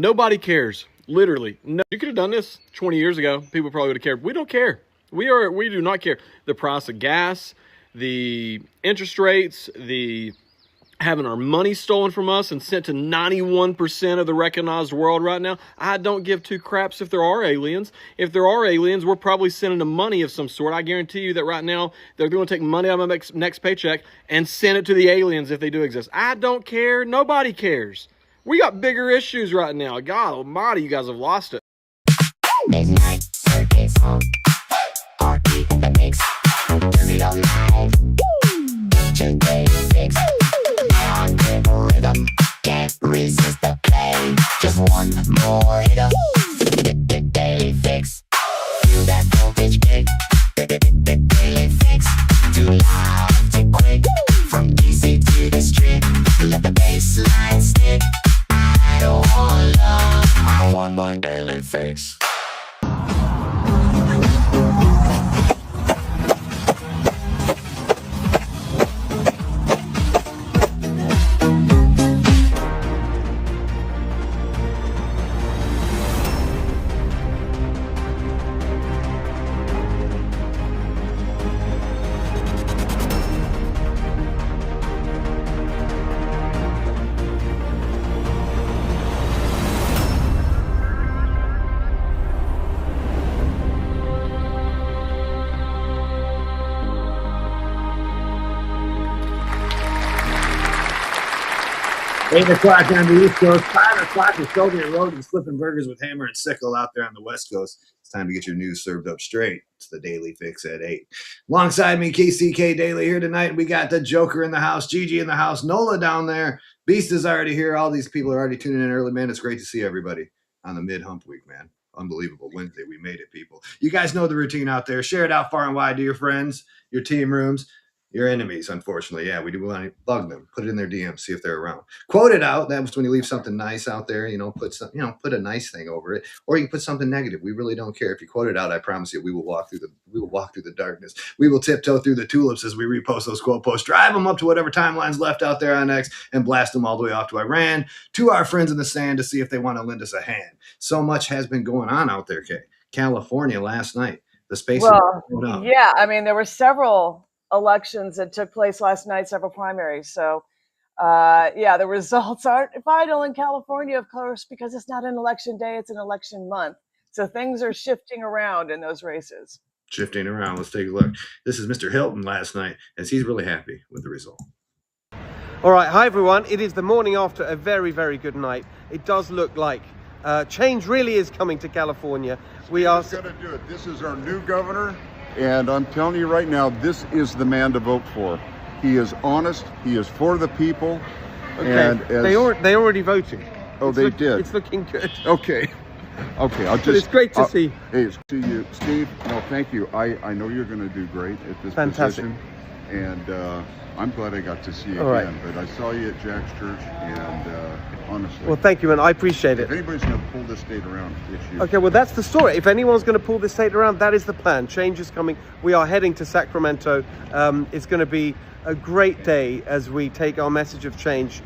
Nobody cares. Literally. No, you could have done this 20 years ago. People probably would have cared. We don't care. We do not care. The price of gas, the interest rates, the having our money stolen from us and sent to 91% of the recognized world right now. I don't give two craps if there are aliens. If there are aliens, we're probably sending them money of some sort. I guarantee you that right now they're going to take money out of my next paycheck and send it to the aliens if they do exist. I don't care. Nobody cares. We got bigger issues right now. God almighty, you guys have lost it. Midnight circus home. Party in the mix. Turn it on live. Daly Fix. On the rhythm. Can't resist the play. Just one more hit up. Daly Fix. Feel that voltage kick. Daly Fix. Too loud, too quick. From DC to the strip. Let the bass line stick. I don't want love. I want my Daly Fix. Eight o'clock on the East Coast, 5 o'clock with Soviet Road and Flipping Burgers with Hammer and Sickle out there on the West Coast. It's time to get your news served up straight. It's the Daly Fix at 8. Alongside me, KCK Daly here tonight. We got the Joker in the house, Gigi in the house, Nola down there. Beast is already here. All these people are already tuning in early, man. It's great to see everybody on the mid-hump week, man. Unbelievable. Wednesday, we made it, people. You guys know the routine out there. Share it out far and wide to your friends, your team rooms, your enemies, unfortunately. Yeah, we do want to bug them. Put it in their DMs, see if they're around. Quote it out. That was when you leave something nice out there, put a nice thing over it. Or you can put something negative. We really don't care. If you quote it out, I promise you we will walk through the darkness. We will tiptoe through the tulips as we repost those quote posts, drive them up to whatever timeline's left out there on X, and blast them all the way off to Iran, to our friends in the sand to see if they want to lend us a hand. So much has been going on out there, Kay. California last night. The space. Yeah, I mean, there were several elections that took place last night, several primaries. So, the results aren't final in California, of course, because it's not an election day, it's an election month. So things are shifting around in those races. Shifting around. Let's take a look. This is Mr. Hilton last night, as he's really happy with the result. All right, hi everyone. It is the morning after a very, very good night. It does look like change really is coming to California. We are going to do it. This is our new governor. And I'm telling you right now, this is the man to vote for. He is honest. He is for the people. Okay. And they already voted. Oh, they did. It's looking good. Okay. But it's great to see. Hey, see you, Steve. No, thank you. I know you're going to do great at this position. And I'm glad I got to see you again. Right. But I saw you at Jack's church, and honestly. Well, thank you, and I appreciate it. If anybody's going to pull this state around, it's you. Okay, well, that's the story. If anyone's going to pull this state around, that is the plan. Change is coming. We are heading to Sacramento. It's going to be a great day as we take our message of change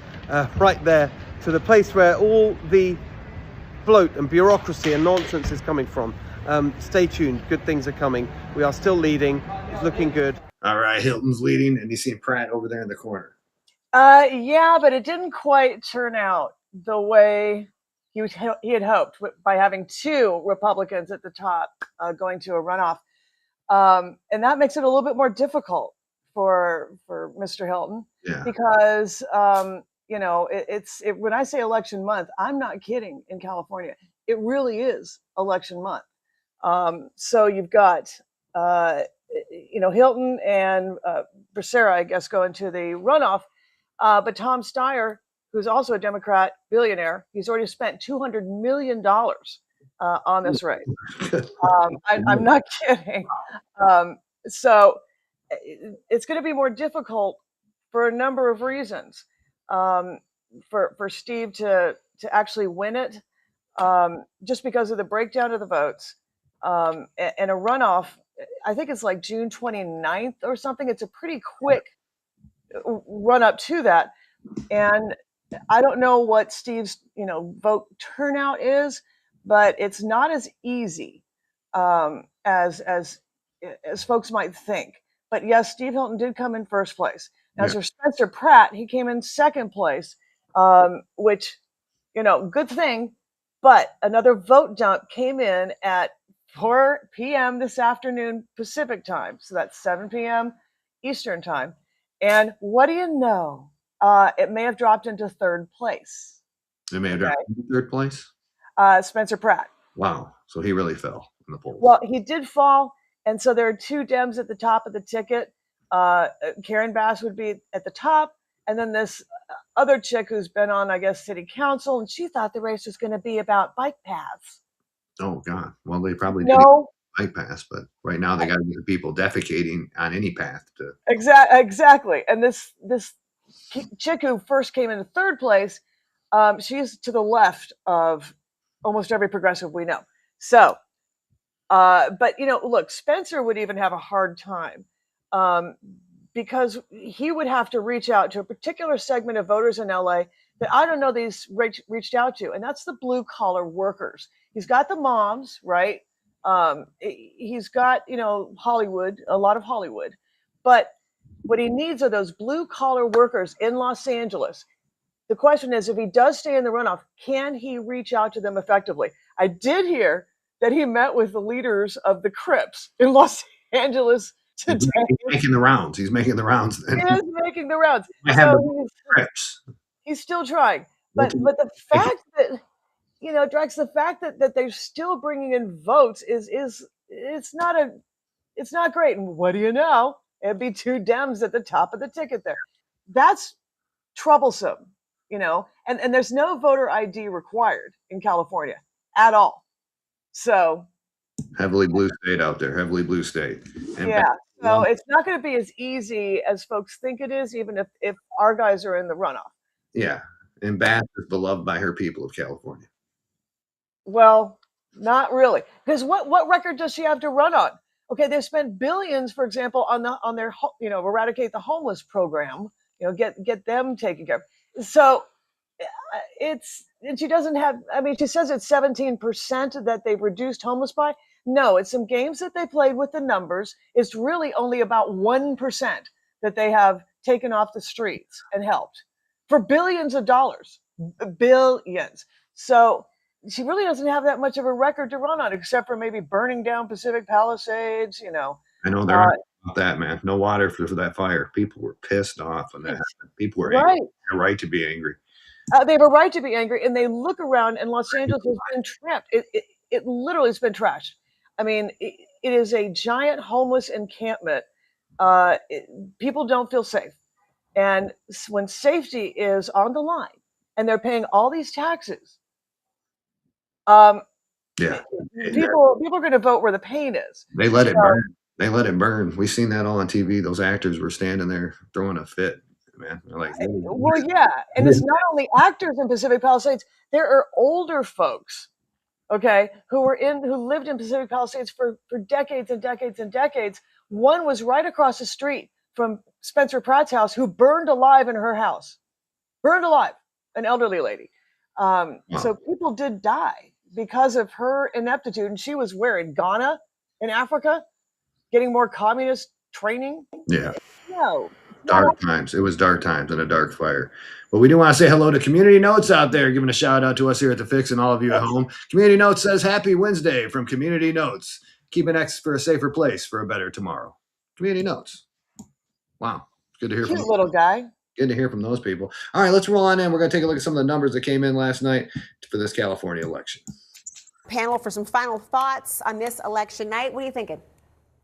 right there to the place where all the bloat and bureaucracy and nonsense is coming from. Stay tuned. Good things are coming. We are still leading. It's looking good. All right, Hilton's leading, and you see Pratt over there in the corner. Yeah, but it didn't quite turn out the way he had hoped by having two Republicans at the top going to a runoff. And that makes it a little bit more difficult for Mr. Hilton because, when I say election month, I'm not kidding in California. It really is election month. So you've got, Hilton and Becerra, I guess, go into the runoff. But Tom Steyer, who's also a Democrat billionaire, he's already spent $200 million on this race. I'm not kidding. So it's going to be more difficult for a number of reasons. For Steve to actually win it, just because of the breakdown of the votes, and a runoff. I think it's like June 29th or something. It's a pretty quick run up to that. And I don't know what Steve's, vote turnout is, but it's not as easy as folks might think. But yes, Steve Hilton did come in first place. Now, Yeah. for Spencer Pratt, he came in second place, which, good thing. But another vote dump came in at 4 p.m. this afternoon Pacific time. So that's 7 p.m. Eastern time. And what do you know? It may have dropped into third place. It may have dropped into third place. Spencer Pratt. Wow. So he really fell in the polls. Well, he did fall. And so there are two Dems at the top of the ticket. Karen Bass would be at the top. And then this other chick who's been on, I guess, city council. And she thought the race was going to be about bike paths. Oh, God. Well, they probably did No. bike paths, but right now they got to get the people defecating on any path to. Exactly. And this chick who first came into third place, she's to the left of almost every progressive we know. So, but look, Spencer would even have a hard time because he would have to reach out to a particular segment of voters in LA that I don't know these reached out to, and that's the blue collar workers. He's got the moms, right? He's got Hollywood, a lot of Hollywood, but what he needs are those blue collar workers in Los Angeles. The question is, if he does stay in the runoff, can he reach out to them effectively? I did hear that he met with the leaders of the Crips in Los Angeles today. He's making the rounds. He's making the rounds. He is making the rounds. So he's still trying. But the fact that, Drex, the fact that they're still bringing in votes is it's not great. And what do you know? It'd be two Dems at the top of the ticket there. That's troublesome, and there's no voter ID required in California at all. So heavily blue state out there, heavily blue state. And so it's not going to be as easy as folks think it is, even if our guys are in the runoff. Yeah, and Bass is beloved by her people of California. Well, not really, because what record does she have to run on? Okay, they've spent billions, for example, on their eradicate the homeless program. Get them taken care of. So she doesn't have. I mean, she says it's 17% that they've reduced homeless by. No, it's some games that they played with the numbers. It's really only about 1% that they have taken off the streets and helped for billions of dollars, billions. So she really doesn't have that much of a record to run on, except for maybe burning down Pacific Palisades. I know they're about that, man. No water for that fire. People were pissed off on that. People were angry. They have a right to be angry. They have a right to be angry, and they look around, and Los Angeles has been trapped. It literally has been trashed. I mean, it is a giant homeless encampment. People don't feel safe, and when safety is on the line, and they're paying all these taxes, people are going to vote where the pain is. They let it burn. They let it burn. We've seen that all on TV. Those actors were standing there throwing a fit, man. They're like, well, yeah. And it's not only actors in Pacific Palisades. There are older folks, okay, who lived in Pacific Palisades for decades and decades and decades. One was right across the street from Spencer Pratt's house who burned alive in her house. Burned alive, an elderly lady. Wow. So people did die because of her ineptitude. And she was where? In Ghana, in Africa? Getting more communist training? Yeah. No. Dark times. It was dark times and a dark fire. But we do want to say hello to Community Notes out there, giving a shout out to us here at The Fix and all of you at home. Community Notes says, Happy Wednesday from Community Notes. Keep an X for a safer place for a better tomorrow. Community Notes. Wow. Good to hear from you. Little guy. Good to hear from those people. All right, let's roll on in. We're going to take a look at some of the numbers that came in last night for this California election. Panel for some final thoughts on this election night. What are you thinking?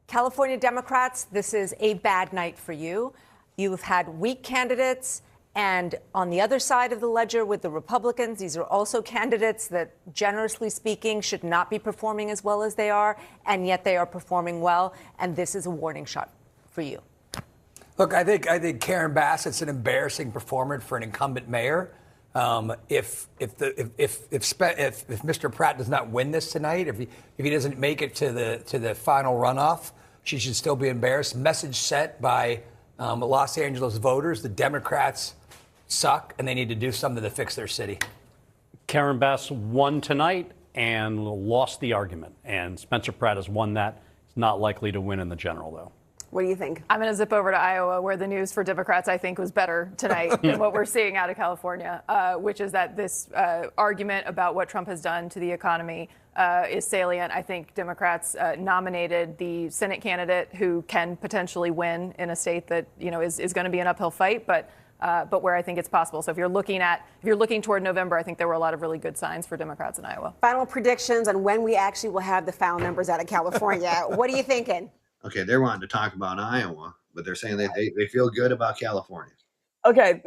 California Democrats, this is a bad night for you. You've had weak candidates, and on the other side of the ledger with the Republicans, these are also candidates that, generously speaking, should not be performing as well as they are, and yet they are performing well, and this is a warning shot for you. Look, I think Karen Bassett's an embarrassing performance for an incumbent mayor. If Mr. Pratt does not win this tonight, if he doesn't make it to the final runoff, she should still be embarrassed. Message sent by Los Angeles voters. The Democrats suck, and they need to do something to fix their city. Karen Bass won tonight and lost the argument, and Spencer Pratt has won that. He's not likely to win in the general, though. What do you think? I'm going to zip over to Iowa, where the news for Democrats, I think, was better tonight than what we're seeing out of California, which is that this argument about what Trump has done to the economy is salient. I think Democrats nominated the Senate candidate who can potentially win in a state that, you know, is going to be an uphill fight, but where I think it's possible. So if you're looking toward November, I think there were a lot of really good signs for Democrats in Iowa. Final predictions on when we actually will have the final numbers out of California. What are you thinking? Okay, they're wanting to talk about Iowa, but they're saying they feel good about California. Okay,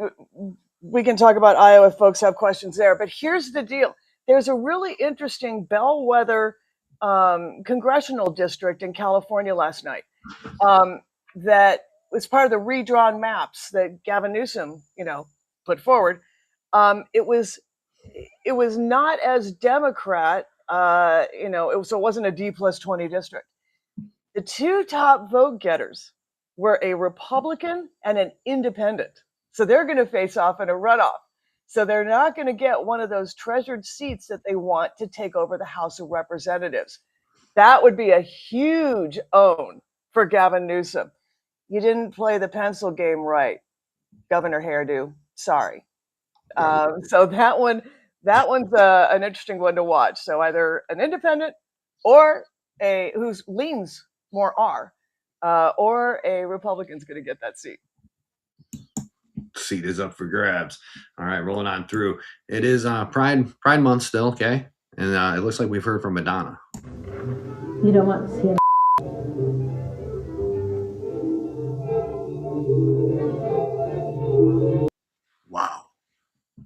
we can talk about Iowa if folks have questions there. But here's the deal. There's a really interesting bellwether congressional district in California last night that was part of the redrawn maps that Gavin Newsom, you know, put forward. It was not as Democrat, you know, so it wasn't a D+20 district. The two top vote getters were a Republican and an independent. So they're going to face off in a runoff. So they're not going to get one of those treasured seats that they want to take over the House of Representatives. That would be a huge own for Gavin Newsom. You didn't play the pencil game right, Governor Hairdo. Sorry. So that one's an interesting one to watch. So either an independent or who leans more R, or a Republican's going to get that seat. Seat is up for grabs. All right, rolling on through. It is Pride Month still, okay? And it looks like we've heard from Madonna. You don't want to see it. Wow.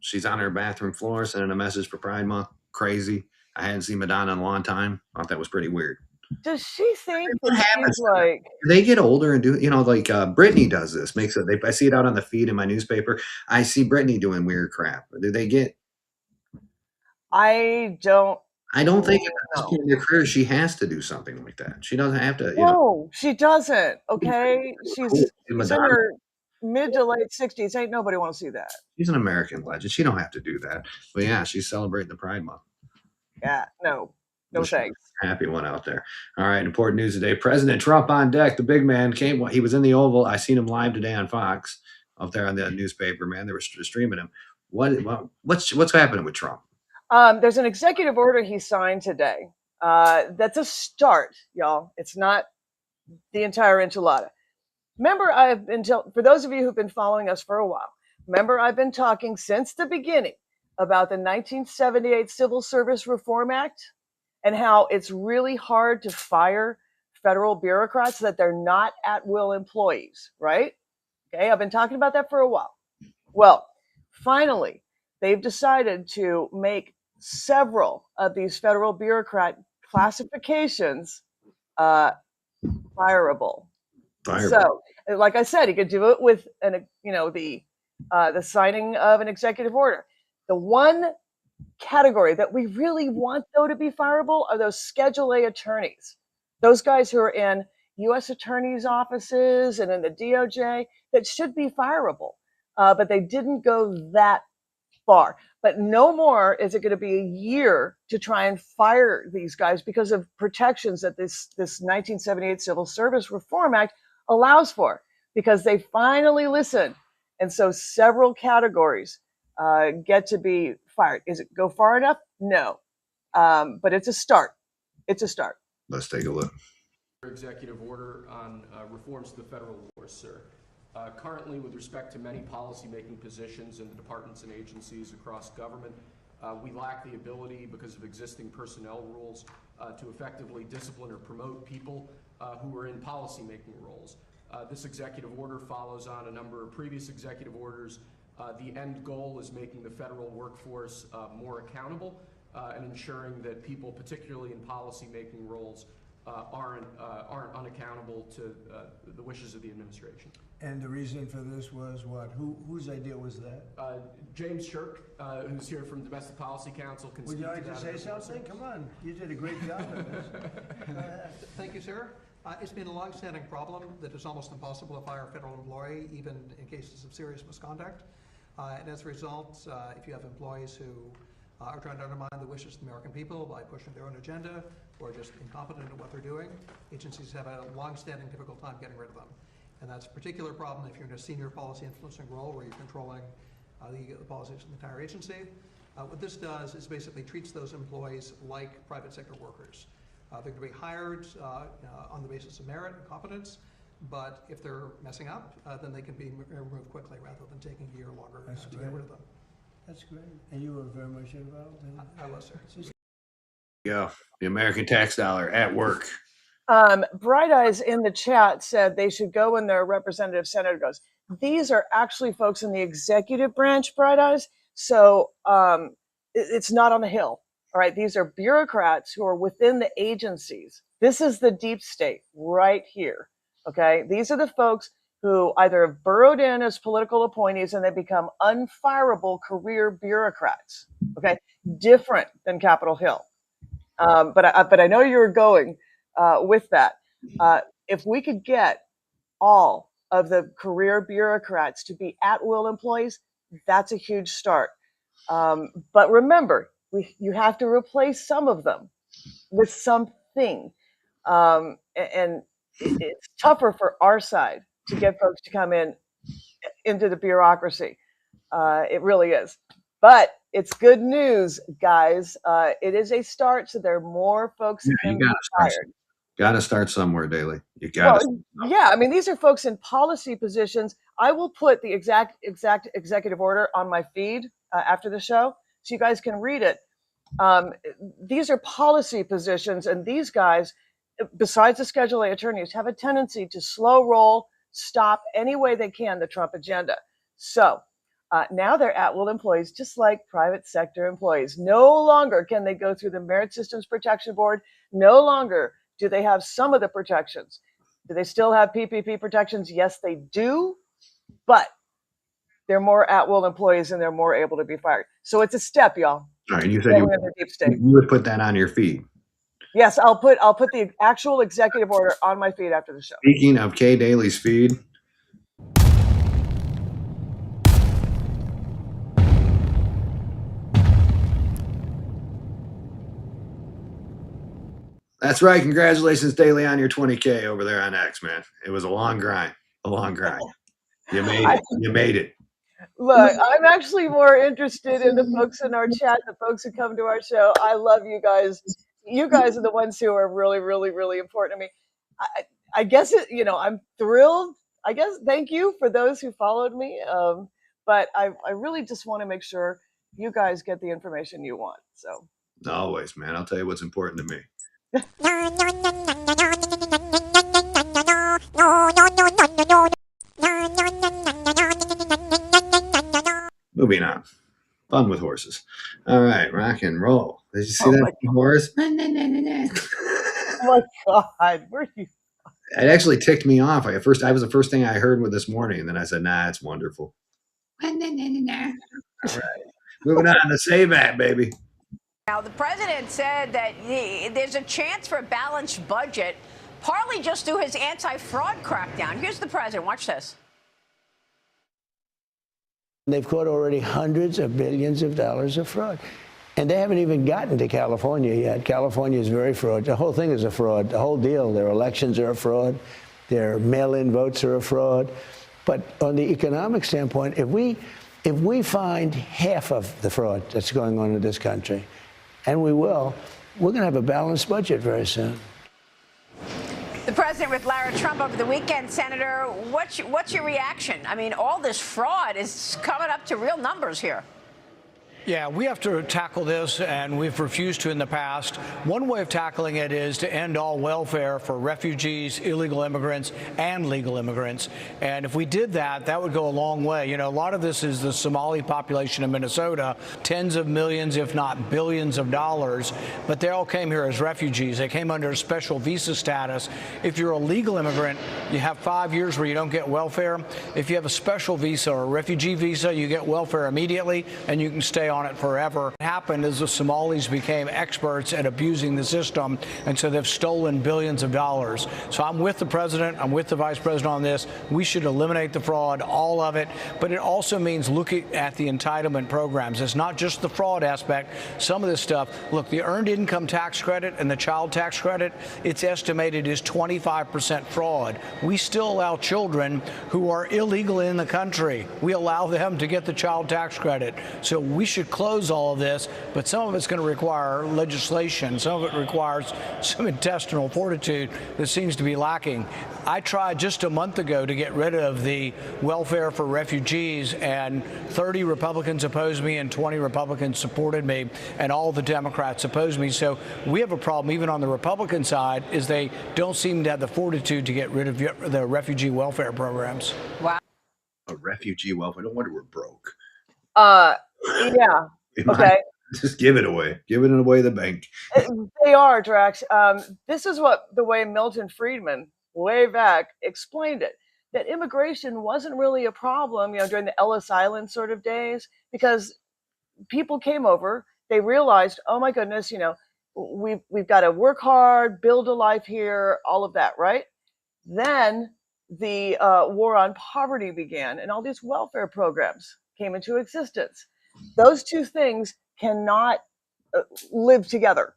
She's on her bathroom floor sending a message for Pride Month. Crazy. I hadn't seen Madonna in a long time. Thought that was pretty weird. Does she think that she's like... They get older and do, you know, like Britney does this. I see it out on the feed in my newspaper. I see Britney doing weird crap. Do they get... I don't think at this point in her career she has to do something like that. She doesn't have to. No, she doesn't. Okay, she's in her mid to late 60s. Ain't nobody want to see that. She's an American legend. She don't have to do that. But yeah, she's celebrating the Pride Month. Yeah, no thanks. Happy one out there. All right, important news today. President Trump on deck. The big man came. He was in the Oval. I seen him live today on Fox up there on the newspaper. Man, they were streaming him. What's happening with Trump? There's an executive order he signed today. That's a start, y'all. It's not the entire enchilada. Remember, for those of you who've been following us for a while, remember I've been talking since the beginning about the 1978 Civil Service Reform Act and how it's really hard to fire federal bureaucrats, that they're not at-will employees, right? Okay, I've been talking about that for a while. Well, finally, they've decided to make several of these federal bureaucrat classifications fireable. So, like I said, he could do it with the signing of an executive order. The one category that we really want, though, to be fireable are those Schedule A attorneys. Those guys who are in U.S. attorneys' offices and in the DOJ, that should be fireable. But they didn't go that far. But no more is it going to be a year to try and fire these guys because of protections that this 1978 Civil Service Reform Act allows for, because they finally listened. And so several categories get to be fired. Is it go far enough? No. But it's a start. It's a start. Let's take a look. Executive order on reforms to the federal force, sir. Currently, with respect to many policymaking positions in the departments and agencies across government, we lack the ability, because of existing personnel rules, to effectively discipline or promote people who are in policymaking roles. This executive order follows on a number of previous executive orders. The end goal is making the federal workforce more accountable and ensuring that people, particularly in policymaking roles, aren't unaccountable to the wishes of the administration. And the reasoning for this was what? Whose idea was that? James Shirk, who's here from Domestic Policy Council, can speak to that. Would you like to say something? Come on, you did a great job of this. Thank you, sir. It's been a long-standing problem that it's almost impossible to fire a federal employee, even in cases of serious misconduct. And as a result, if you have employees who are trying to undermine the wishes of the American people by pushing their own agenda or just incompetent at what they're doing, agencies have a long-standing difficult time getting rid of them. And that's a particular problem if you're in a senior policy influencing role where you're controlling the policies of the entire agency. What this does is basically treats those employees like private sector workers. They're going to be hired on the basis of merit and competence, but if they're messing up, then they can be removed quickly rather than taking a year longer to get rid of them. That's great. And you were very much involved in it? I was, sir. Yeah, the American tax dollar at work. Bright Eyes in the chat said they should go when their representative senator goes. These are actually folks in the executive branch, Bright Eyes. So it's not on the Hill. All right. These are bureaucrats who are within the agencies. This is the deep state right here. Okay. These are the folks who either have burrowed in as political appointees and they become unfireable career bureaucrats. Okay. Different than Capitol Hill. But I know you're going with that. If we could get all of the career bureaucrats to be at-will employees, that's a huge start. But remember, you have to replace some of them with something. And it's tougher for our side to get folks to come into the bureaucracy. It really is. But it's good news, guys. It is a start, so there are more folks who can be hired. Got to start somewhere, Daly. You got to. Well, yeah, I mean, these are folks in policy positions. I will put the exact executive order on my feed after the show, so you guys can read it. These are policy positions, and these guys, besides the Schedule A attorneys, have a tendency to slow roll, stop any way they can the Trump agenda. So now they're at-will employees, just like private sector employees. No longer can they go through the Merit Systems Protection Board. No longer do they have some of the protections. Do they still have PPP protections? Yes, they do, but they're more at-will employees and they're more able to be fired. So it's a step, y'all. All right, you said you would put that on your feed. Yes, I'll put the actual executive order on my feed after the show. Speaking of K Daly's feed, that's right. Congratulations, Daly, on your 20K over there on X, man. It was a long grind. A long grind. You made it. You made it. Look, I'm actually more interested in the folks in our chat, the folks who come to our show. I love you guys. You guys are the ones who are really, really, really important to me. I guess I'm thrilled. I guess thank you for those who followed me. But I really just want to make sure you guys get the information you want. So always, man. I'll tell you what's important to me. Moving on. Fun with horses. All right, rock and roll. Did you see that horse? Oh my God, where are you? It actually ticked me off. That was the first thing I heard with this morning, and then I said, "Nah, it's wonderful." All right, moving on to Say That, baby. Now, the president said that there's a chance for a balanced budget, partly just through his anti-fraud crackdown. Here's the president. Watch this. They've caught already hundreds of billions of dollars of fraud. And they haven't even gotten to California yet. California is very fraud. The whole thing is a fraud. The whole deal. Their elections are a fraud. Their mail-in votes are a fraud. But on the economic standpoint, if we find half of the fraud that's going on in this country, and we will, we're going to have a balanced budget very soon. The president with Lara Trump over the weekend. Senator, what's your reaction? I mean, all this fraud is coming up to real numbers here. Yeah, we have to tackle this, and we've refused to in the past. One way of tackling it is to end all welfare for refugees, illegal immigrants, and legal immigrants. And if we did that, that would go a long way. You know, a lot of this is the Somali population in Minnesota, tens of millions, if not billions of dollars. But they all came here as refugees. They came under special visa status. If you're a legal immigrant, you have 5 years where you don't get welfare. If you have a special visa or a refugee visa, you get welfare immediately, and you can stay on on it forever. What happened is the Somalis became experts at abusing the system, and so they've stolen billions of dollars. So I'm with the president, I'm with the vice president on this. We should eliminate the fraud, all of it, but it also means looking at the entitlement programs. It's not just the fraud aspect. Some of this stuff, look, the earned income tax credit and the child tax credit, it's estimated is 25% fraud. We still allow children who are illegal in the country. We allow them to get the child tax credit. So we should close all of this, but some of it's going to require legislation. Some of it requires some intestinal fortitude that seems to be lacking. I tried just a month ago to get rid of the welfare for refugees, and 30 Republicans opposed me and 20 Republicans supported me, and all the Democrats opposed me. So we have a problem even on the Republican side, is they don't seem to have the fortitude to get rid of the refugee welfare programs. Wow. A refugee welfare. No wonder we're broke. Yeah. Okay. Just give it away. Give it away the bank. They are, Drax. This is what the way Milton Friedman, way back, explained it. That immigration wasn't really a problem, during the Ellis Island sort of days, because people came over. They realized, oh my goodness, we've got to work hard, build a life here, all of that, right? Then the war on poverty began, and all these welfare programs came into existence. Those two things cannot live together,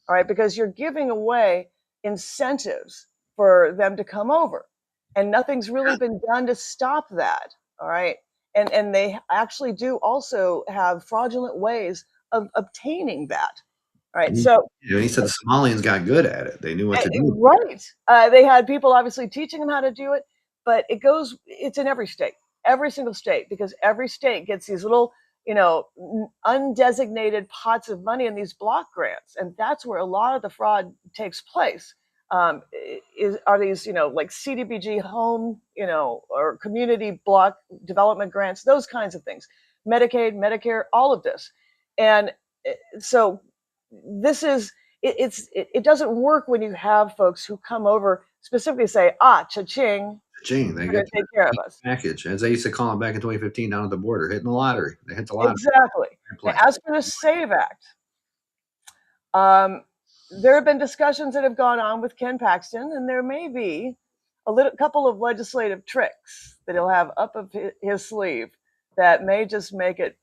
all right? Because you're giving away incentives for them to come over, and nothing's really been done to stop that, all right? And they actually do also have fraudulent ways of obtaining that, right? So he said the Somalians got good at it. They knew what to do. right. They had people obviously teaching them how to do it, but it's in every state, every single state, because every state gets these little, undesignated pots of money in these block grants. And that's where a lot of the fraud takes place. Are these, like CDBG home, or community block development grants, those kinds of things, Medicaid, Medicare, all of this. And so this is, it doesn't work when you have folks who come over specifically say, cha-ching, They get take care of us. package, as they used to call them back in 2015 down at the border, hitting the lottery. They hit the lottery. Exactly. Now, as for the SAVE Act, there have been discussions that have gone on with Ken Paxton, and there may be a couple of legislative tricks that he'll have up of his sleeve that may just make it,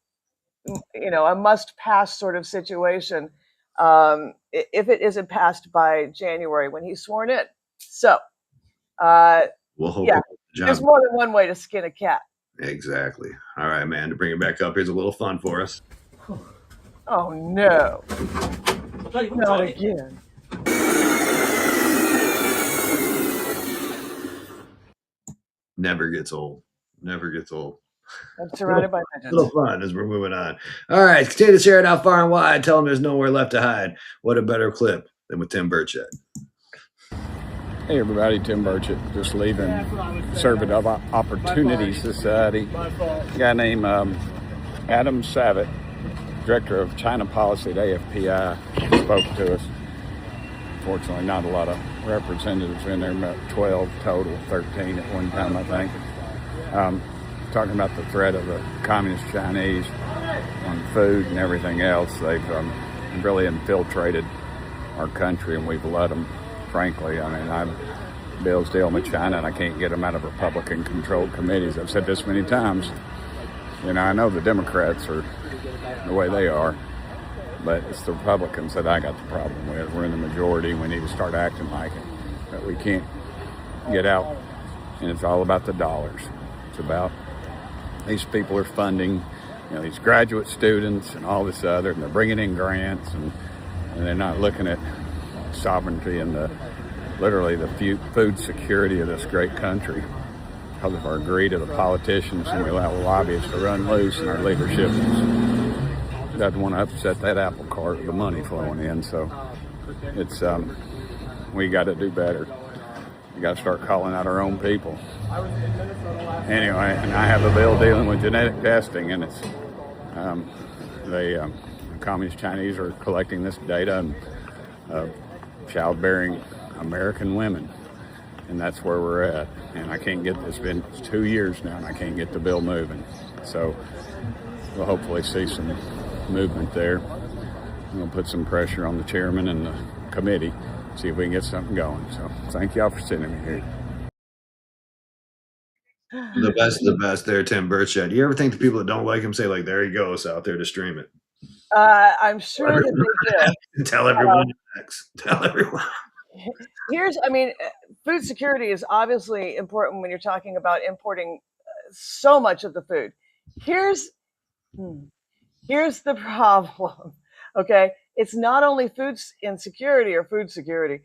a must-pass sort of situation if it isn't passed by January when he's sworn in. So, we'll hope. Yeah, there's more than one way to skin a cat. Exactly. All right, man. To bring it back up, here's a little fun for us. Oh no! Not again. Never gets old. Never gets old. I'm surrounded by legends. A little fun as we're moving on. All right, continue to share it out far and wide. Tell them there's nowhere left to hide. What a better clip than with Tim Burchett. Hey everybody, Tim Burchett, just leaving Conservative Opportunity Society. A guy named Adam Savitt, Director of China Policy at AFPI, spoke to us. Fortunately, not a lot of representatives in there, about 12 total, 13 at one time, I think. Talking about the threat of the Communist Chinese on food and everything else. They've really infiltrated our country, and we've let them, frankly. I mean, I'm bills dealing with China, and I can't get them out of Republican-controlled committees. I've said this many times. I know the Democrats are the way they are, but it's the Republicans that I got the problem with. We're in the majority. We need to start acting like it. But we can't get out, and it's all about the dollars. It's about these people are funding, these graduate students and all this other, and they're bringing in grants, and they're not looking at sovereignty and literally the food security of this great country because of our greed of the politicians, and we allow lobbyists to run loose, and our leadership doesn't want to upset that apple cart with the money flowing in. So it's we got to do better. We got to start calling out our own people. Anyway, and I have a bill dealing with genetic testing, and it's the Communist Chinese are collecting this data and childbearing American women, and that's where we're at. And I can't get this. It's 2 years now, and I can't get the bill moving. So we'll hopefully see some movement there. I'm going to put some pressure on the chairman and the committee, see if we can get something going. So thank y'all for sending me here. The best of the best there, Tim Burchett. You ever think the people that don't like him say, like, there he goes out there to stream it? I'm sure that they do. Tell everyone next. Tell everyone. Food security is obviously important when you're talking about importing so much of the food. Here's the problem. Okay, it's not only food insecurity or food security.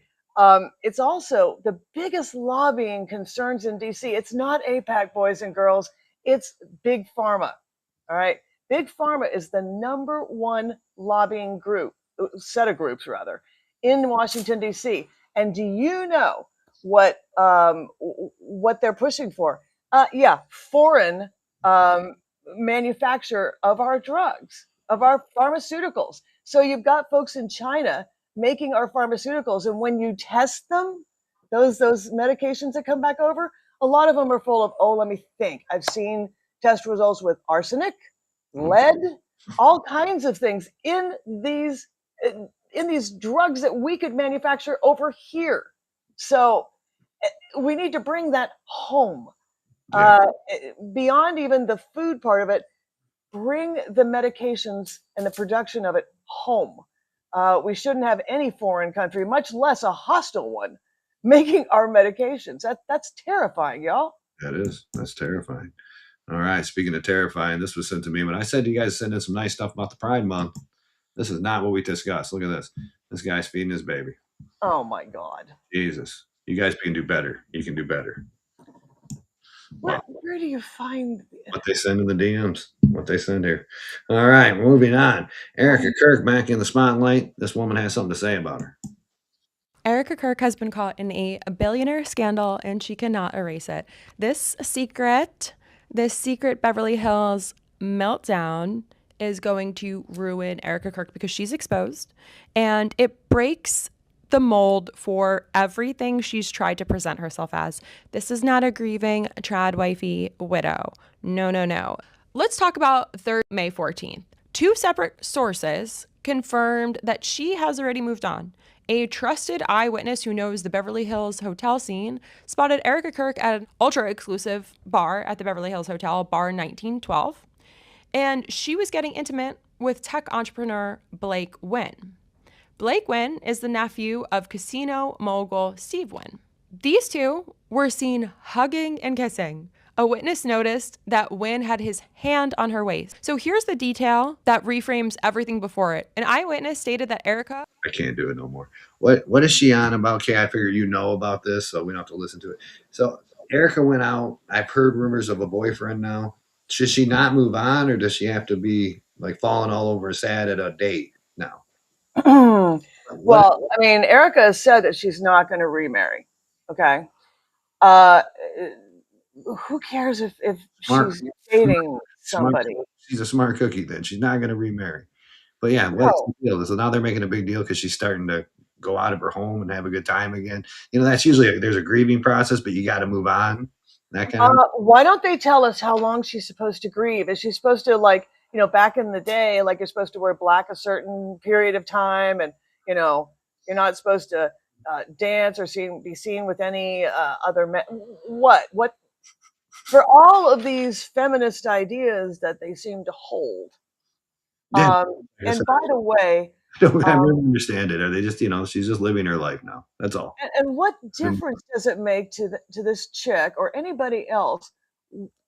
It's also the biggest lobbying concerns in DC. It's not APAC, boys and girls. It's Big Pharma. All right, Big Pharma is the #1 lobbying group, set of groups rather, in Washington D.C. And do you know what they're pushing for? Foreign manufacture of our drugs, of our pharmaceuticals. So you've got folks in China making our pharmaceuticals, and when you test them, those medications that come back over, a lot of them are full of, let me think. I've seen test results with arsenic, lead, all kinds of things in these drugs that we could manufacture over here. So we need to bring that home. Beyond even the food part of it, bring the medications and the production of it home. We shouldn't have any foreign country, much less a hostile one, making our medications. That's terrifying, y'all. That is. That's terrifying. All right. Speaking of terrifying, this was sent to me when I said you guys send in some nice stuff about the Pride Month. This is not what we discussed. Look at this. This guy's feeding his baby. Oh my God. Jesus. You guys can do better. You can do better. Where do you find what they send in the DMs? What they send here. All right, moving on. Erica Kirk back in the spotlight. This woman has something to say about her. Erica Kirk has been caught in a billionaire scandal and she cannot erase it. This secret Beverly Hills meltdown is going to ruin Erica Kirk because she's exposed, and it breaks the mold for everything she's tried to present herself as. This is not a grieving trad wifey widow. No. Let's talk about May 14th. 2 separate sources confirmed that she has already moved on. A trusted eyewitness who knows the Beverly Hills hotel scene spotted Erica Kirk at an ultra-exclusive bar at the Beverly Hills Hotel, Bar 1912, and she was getting intimate with tech entrepreneur Blake Wynn. Blake Wynn is the nephew of casino mogul Steve Wynn. These two were seen hugging and kissing. A witness noticed that Wynn had his hand on her waist. So here's the detail that reframes everything before it. An eyewitness stated that Erica... I can't do it no more. What is she on about? Okay, I figure you know about this, so we don't have to listen to it. So Erica went out. I've heard rumors of a boyfriend now. Should she not move on, or does she have to be like falling all over sad at a date now? Well, I mean, Erica has said that she's not going to remarry. Okay. Who cares if she's dating somebody? She's a smart cookie then. She's not going to remarry. But yeah, what's the deal? So now they're making a big deal because she's starting to go out of her home and have a good time again. You know, that's usually there's a grieving process, but you got to move on. That kind of. Why don't they tell us how long she's supposed to grieve? Is she supposed to, like, you know, back in the day, like you're supposed to wear black a certain period of time, and you know, you're not supposed to dance or be seen with any other men? What? For all of these feminist ideas that they seem to hold. Yeah, and by the way, I don't really understand it. Are they just, you know, she's just living her life now? That's all. And what difference does it make to this chick or anybody else?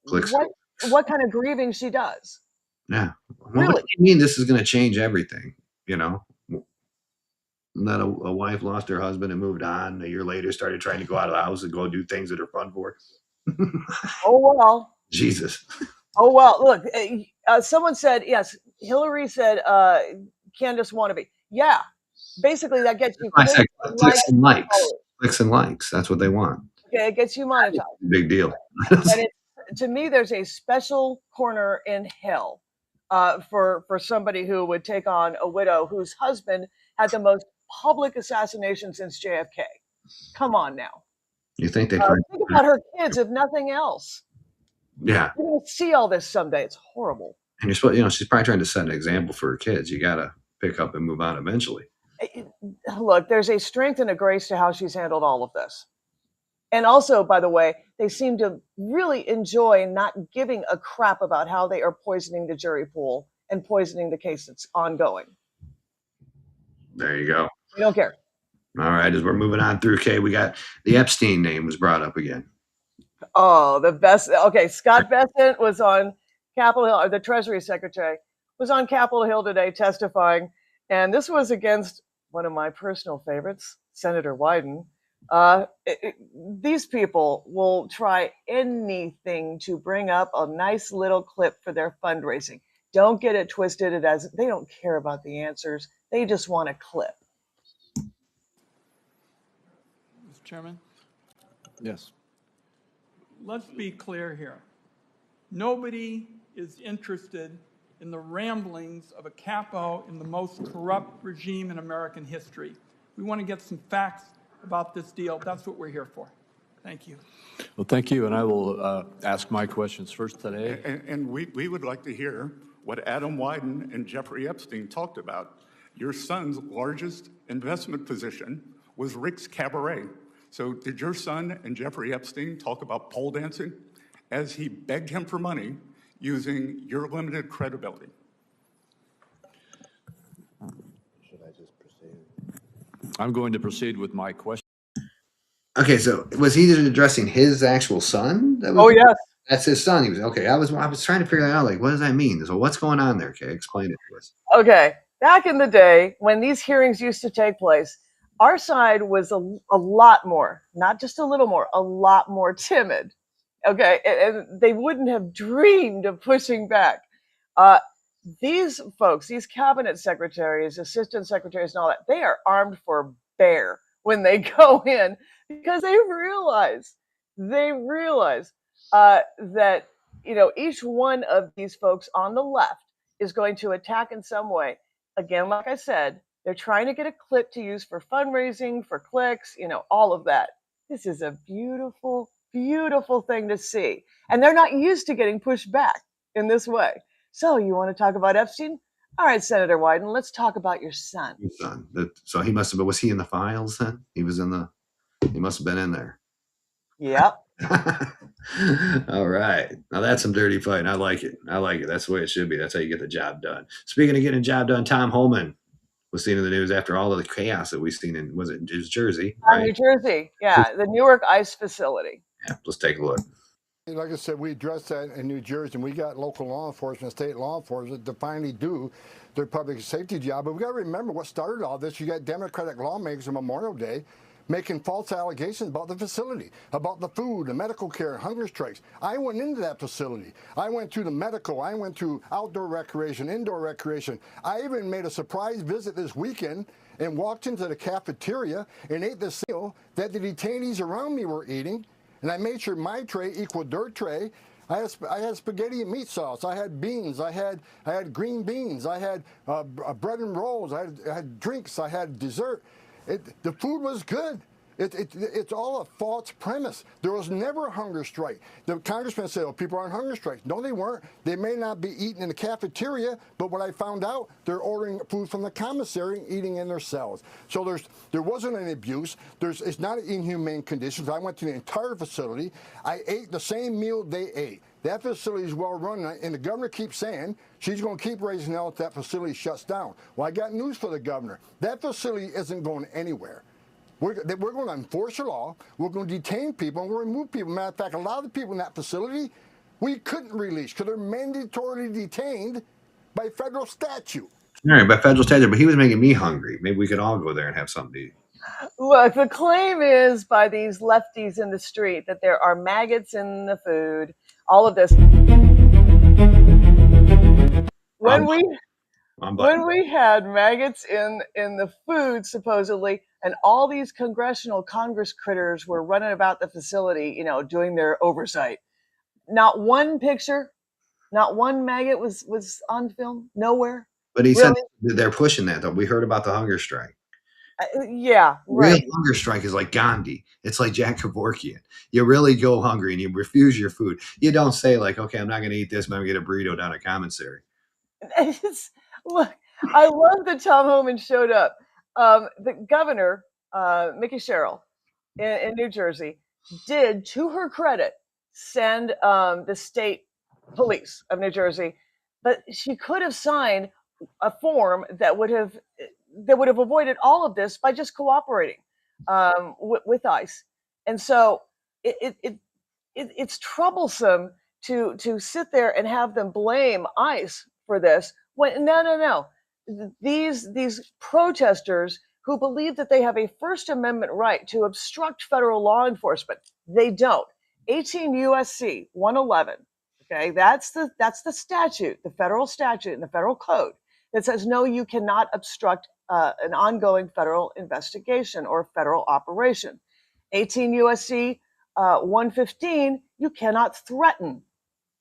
What kind of grieving she does? Yeah. Well, Really? what do you mean this is going to change everything? You know, that a wife lost her husband and moved on. A year later, started trying to go out of the house and go do things that are fun for her. Oh well. Jesus. Oh well. Look, someone said yes. Hillary said, "Candace wannabe." Yeah. Basically, that gets you clicks and likes. Clicks and likes. That's what they want. Okay, it gets you monetized. Big deal. And to me, there's a special corner in hell for somebody who would take on a widow whose husband had the most public assassination since JFK. Come on now. You think they think about her kids, if nothing else. Yeah. You're going to see all this someday. It's horrible. And you're supposed, she's probably trying to set an example for her kids. You got to pick up and move on eventually. Look, there's a strength and a grace to how she's handled all of this. And also, by the way, they seem to really enjoy not giving a crap about how they are poisoning the jury pool and poisoning the case that's ongoing. There you go. We don't care. All right, as we're moving on through, Kay, we got the Epstein name was brought up again. Oh, the best. Okay, Scott Bessent was on Capitol Hill, or the Treasury Secretary was on Capitol Hill today testifying, and this was against one of my personal favorites, Senator Wyden. These people will try anything to bring up a nice little clip for their fundraising. Don't get it twisted. They don't care about the answers. They just want a clip. Mr. Chairman? Yes. Let's be clear here. Nobody is interested in the ramblings of a capo in the most corrupt regime in American history. We want to get some facts about this deal. That's what we're here for. Thank you. Well, thank you, and I will ask my questions first today. And we would like to hear what Adam Wyden and Jeffrey Epstein talked about. Your son's largest investment position was Rick's Cabaret. So did your son and Jeffrey Epstein talk about pole dancing as he begged him for money using your limited credibility? Should I just proceed? I'm going to proceed with my question. Okay, so was he addressing his actual son? Yes. That's his son. He was okay. I was trying to figure that out. Like, what does that mean? So what's going on there? Okay, explain it to us. Okay, back in the day when these hearings used to take place, our side was a lot more, not just a little more, a lot more timid. Okay, and they wouldn't have dreamed of pushing back. These folks, these cabinet secretaries, assistant secretaries, and all that, they are armed for bear when they go in because they realize that each one of these folks on the left is going to attack in some way. Again, like I said, they're trying to get a clip to use for fundraising, for clicks, all of that. This is a beautiful, beautiful thing to see. And they're not used to getting pushed back in this way. So you want to talk about Epstein? All right, Senator Wyden, let's talk about your son. Your son. So he must have been, was he in the files then? He must have been in there. Yep. All right. Now that's some dirty fighting. I like it. That's the way it should be. That's how you get the job done. Speaking of getting a job done, Tom Holman was seen in the news after all of the chaos that we've seen in, was it New Jersey? Right? New Jersey. Yeah, the Newark ICE facility. Yeah, let's take a look. Like I said, we addressed that in New Jersey, and we got local law enforcement, state law enforcement to finally do their public safety job. But we got to remember what started all this. You got Democratic lawmakers on Memorial Day making false allegations about the facility, about the food, the medical care, hunger strikes. I went into that facility. I went to the medical. I went to outdoor recreation, indoor recreation. I even made a surprise visit this weekend and walked into the cafeteria and ate the meal that the detainees around me were eating. And I made sure my tray equaled their tray. I had spaghetti and meat sauce. I had beans. I had green beans. I had bread and rolls. I had drinks. I had dessert. The food was good. It's all a false premise. There was never a hunger strike. The congressman said, "Oh, people are on hunger strikes." No, they weren't. They may not be eating in the cafeteria, but what I found out, they're ordering food from the commissary and eating in their cells. So there wasn't any abuse. It's not inhumane conditions. I went to the entire facility. I ate the same meal they ate. That facility is well run, and the governor keeps saying she's going to keep raising hell if that facility shuts down. Well, I got news for the governor. That facility isn't going anywhere. We're going to enforce the law. We're going to detain people, and we're going to remove people. Matter of fact, a lot of the people in that facility we couldn't release because they're mandatorily detained by federal statute. All right, by federal statute, but he was making me hungry. Maybe we could all go there and have something to eat. Look, the claim is by these lefties in the street that there are maggots in the food, all of this. When we had maggots in the food, supposedly, and all these Congress critters were running about the facility, doing their oversight. Not one picture, not one maggot was on film, nowhere. But he said they're pushing that, though. We heard about the hunger strike. Yeah, Real right. hunger strike is like Gandhi. It's like Jack Kevorkian. You really go hungry and you refuse your food. You don't say like, okay, I'm not going to eat this, but I'm going to get a burrito down at commissary. Look, I love that Tom Homan showed up. The governor, Mickey Sherrill, in New Jersey, did, to her credit, send the state police of New Jersey, but she could have signed a form that would have avoided all of this by just cooperating with ICE. And so it's troublesome to sit there and have them blame ICE for this. When no. These protesters who believe that they have a First Amendment right to obstruct federal law enforcement, they don't. 18 USC 111. Okay, that's the statute, the federal statute in the federal code that says no, you cannot obstruct an ongoing federal investigation or federal operation. 18 USC 115, you cannot threaten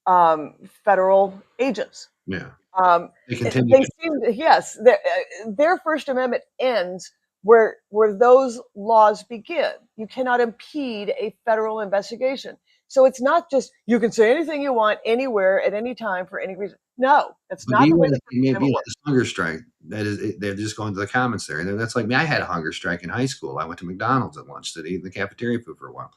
federal agents. Yeah. They continue. seem yes, their First Amendment ends where those laws begin. You cannot impede a federal investigation. So it's not just you can say anything you want anywhere at any time for any reason. No, that's But not the way the First maybe Amendment works. this hunger strike, that is, they're just going to the commissary. That's like me. I had a hunger strike in high school. I went to McDonald's at lunch to eat the cafeteria food for a while.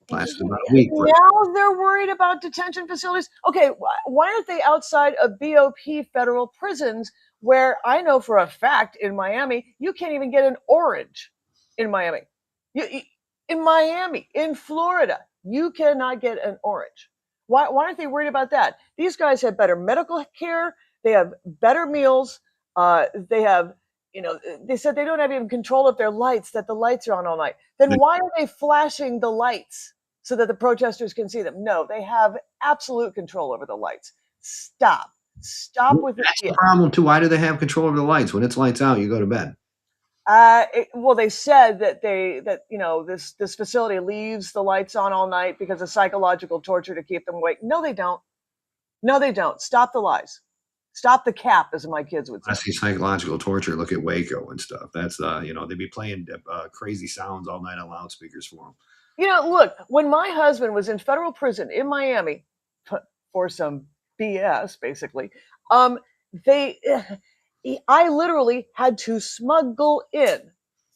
Lasted about a week. Now they're worried about detention facilities. Okay, why aren't they outside of BOP federal prisons where I know for a fact in Miami, you can't even get an orange in Miami. In Miami, in Florida, you cannot get an orange. Why aren't they worried about that? These guys have better medical care. They have better meals. They have, they said they don't have even control of their lights, that the lights are on all night. Then why are they flashing the lights so that the protesters can see them? No, they have absolute control over the lights. Stop with it. That's the problem too. Why do they have control over the lights? When it's lights out, you go to bed. Well, they said that this facility leaves the lights on all night because of psychological torture to keep them awake. No, they don't. No, they don't. Stop the lies. Stop the cap, as my kids would say. I see psychological torture. Look at Waco and stuff. That's they'd be playing crazy sounds all night on loudspeakers for them. Look, when my husband was in federal prison in Miami for some BS, basically, I literally had to smuggle in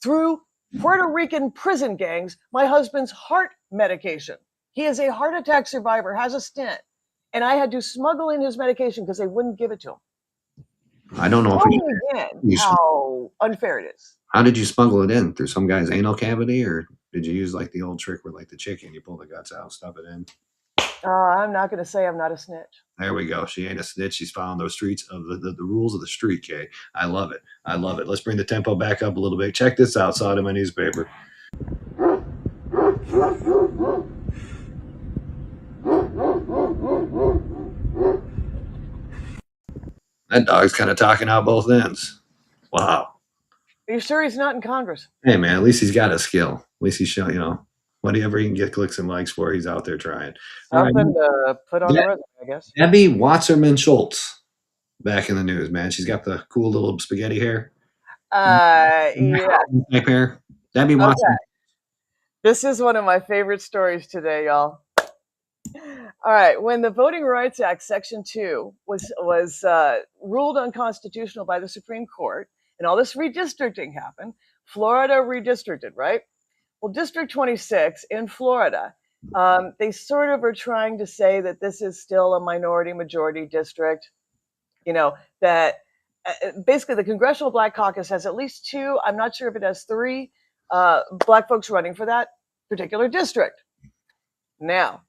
through Puerto Rican prison gangs my husband's heart medication. He is a heart attack survivor, has a stent, and I had to smuggle in his medication because they wouldn't give it to him. I don't know if how unfair it is. How did you smuggle it in? Through some guy's anal cavity, or did you use like the old trick where like the chicken, you pull the guts out, stuff it in? I'm not going to say I'm not a snitch. There we go. She ain't a snitch. She's following those streets of the rules of the street, Kay. I love it. I love it. Let's bring the tempo back up a little bit. Check this out. Saw it in my newspaper. That dog's kind of talking out both ends. Wow. Are you sure he's not in Congress? Hey, man, at least he's got a skill. At least he's showing, whatever he can get clicks and likes for, he's out there trying. Something to put on the resume, I guess. Debbie Wasserman Schultz back in the news, man. She's got the cool little spaghetti hair. Yeah. Type hair. Debbie Wasserman. This is one of my favorite stories today, y'all. All right, when the Voting Rights Act Section 2 was ruled unconstitutional by the Supreme Court, and all this redistricting happened, Florida redistricted, right? Well, District 26 in Florida, they sort of are trying to say that this is still a minority majority district, that basically the Congressional Black Caucus has at least 2, I'm not sure if it has 3, Black folks running for that particular district. Now,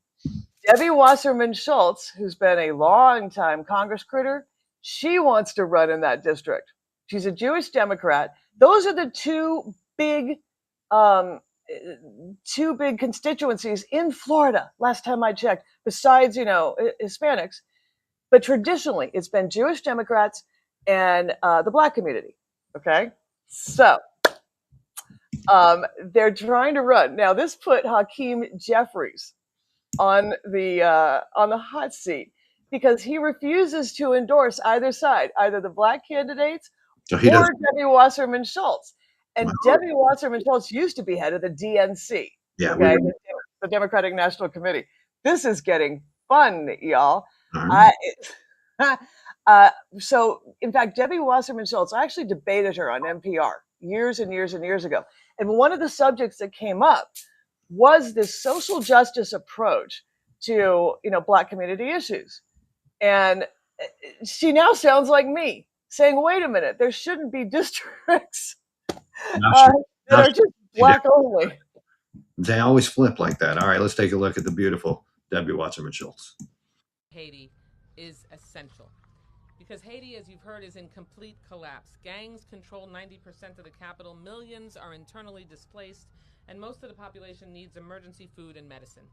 Debbie Wasserman Schultz, who's been a long-time Congress critter, she wants to run in that district. She's a Jewish Democrat. Those are the two big constituencies in Florida, last time I checked, besides, Hispanics. But traditionally, it's been Jewish Democrats and the Black community, okay? So they're trying to run. Now, this put Hakeem Jeffries on the hot seat because he refuses to endorse either side, either the Black candidates or Debbie Wasserman Schultz. And Debbie Wasserman Schultz used to be head of the DNC. Yeah, okay, the Democratic National Committee. This is getting fun, y'all. So, in fact, Debbie Wasserman Schultz, I actually debated her on NPR years and years and years ago. And one of the subjects that came up was this social justice approach to, Black community issues. And she now sounds like me saying, wait a minute, there shouldn't be districts that are just Black only. They always flip like that. All right, let's take a look at the beautiful Debbie Wasserman Schultz. Haiti is essential because Haiti, as you've heard, is in complete collapse. Gangs control 90% of the capital, millions are internally displaced, and most of the population needs emergency food and medicine.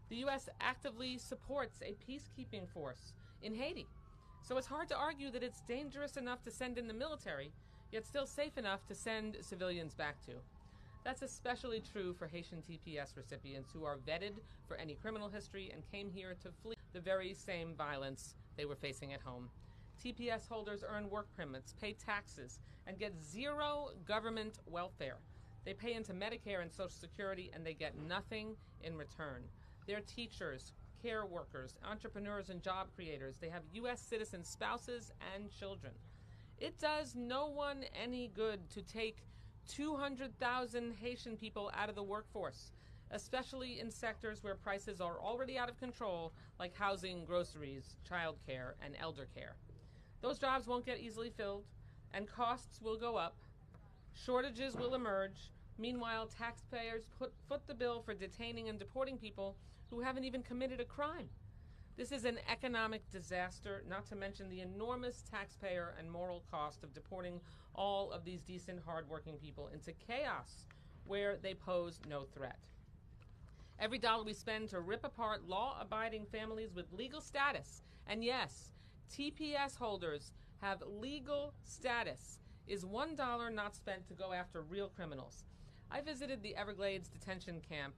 The U.S. actively supports a peacekeeping force in Haiti, so it's hard to argue that it's dangerous enough to send in the military, yet still safe enough to send civilians back to. That's especially true for Haitian TPS recipients who are vetted for any criminal history and came here to flee the very same violence they were facing at home. TPS holders earn work permits, pay taxes, and get zero government welfare. They pay into Medicare and Social Security, and they get nothing in return. They're teachers, care workers, entrepreneurs, and job creators. They have U.S. citizen spouses and children. It does no one any good to take 200,000 Haitian people out of the workforce, especially in sectors where prices are already out of control, like housing, groceries, childcare, and elder care. Those jobs won't get easily filled, and costs will go up. Shortages will emerge. Meanwhile, taxpayers foot the bill for detaining and deporting people who haven't even committed a crime. This is an economic disaster, not to mention the enormous taxpayer and moral cost of deporting all of these decent, hardworking people into chaos where they pose no threat. Every dollar we spend to rip apart law-abiding families with legal status, and yes, TPS holders have legal status, is $1 not spent to go after real criminals. I visited the Everglades detention camp,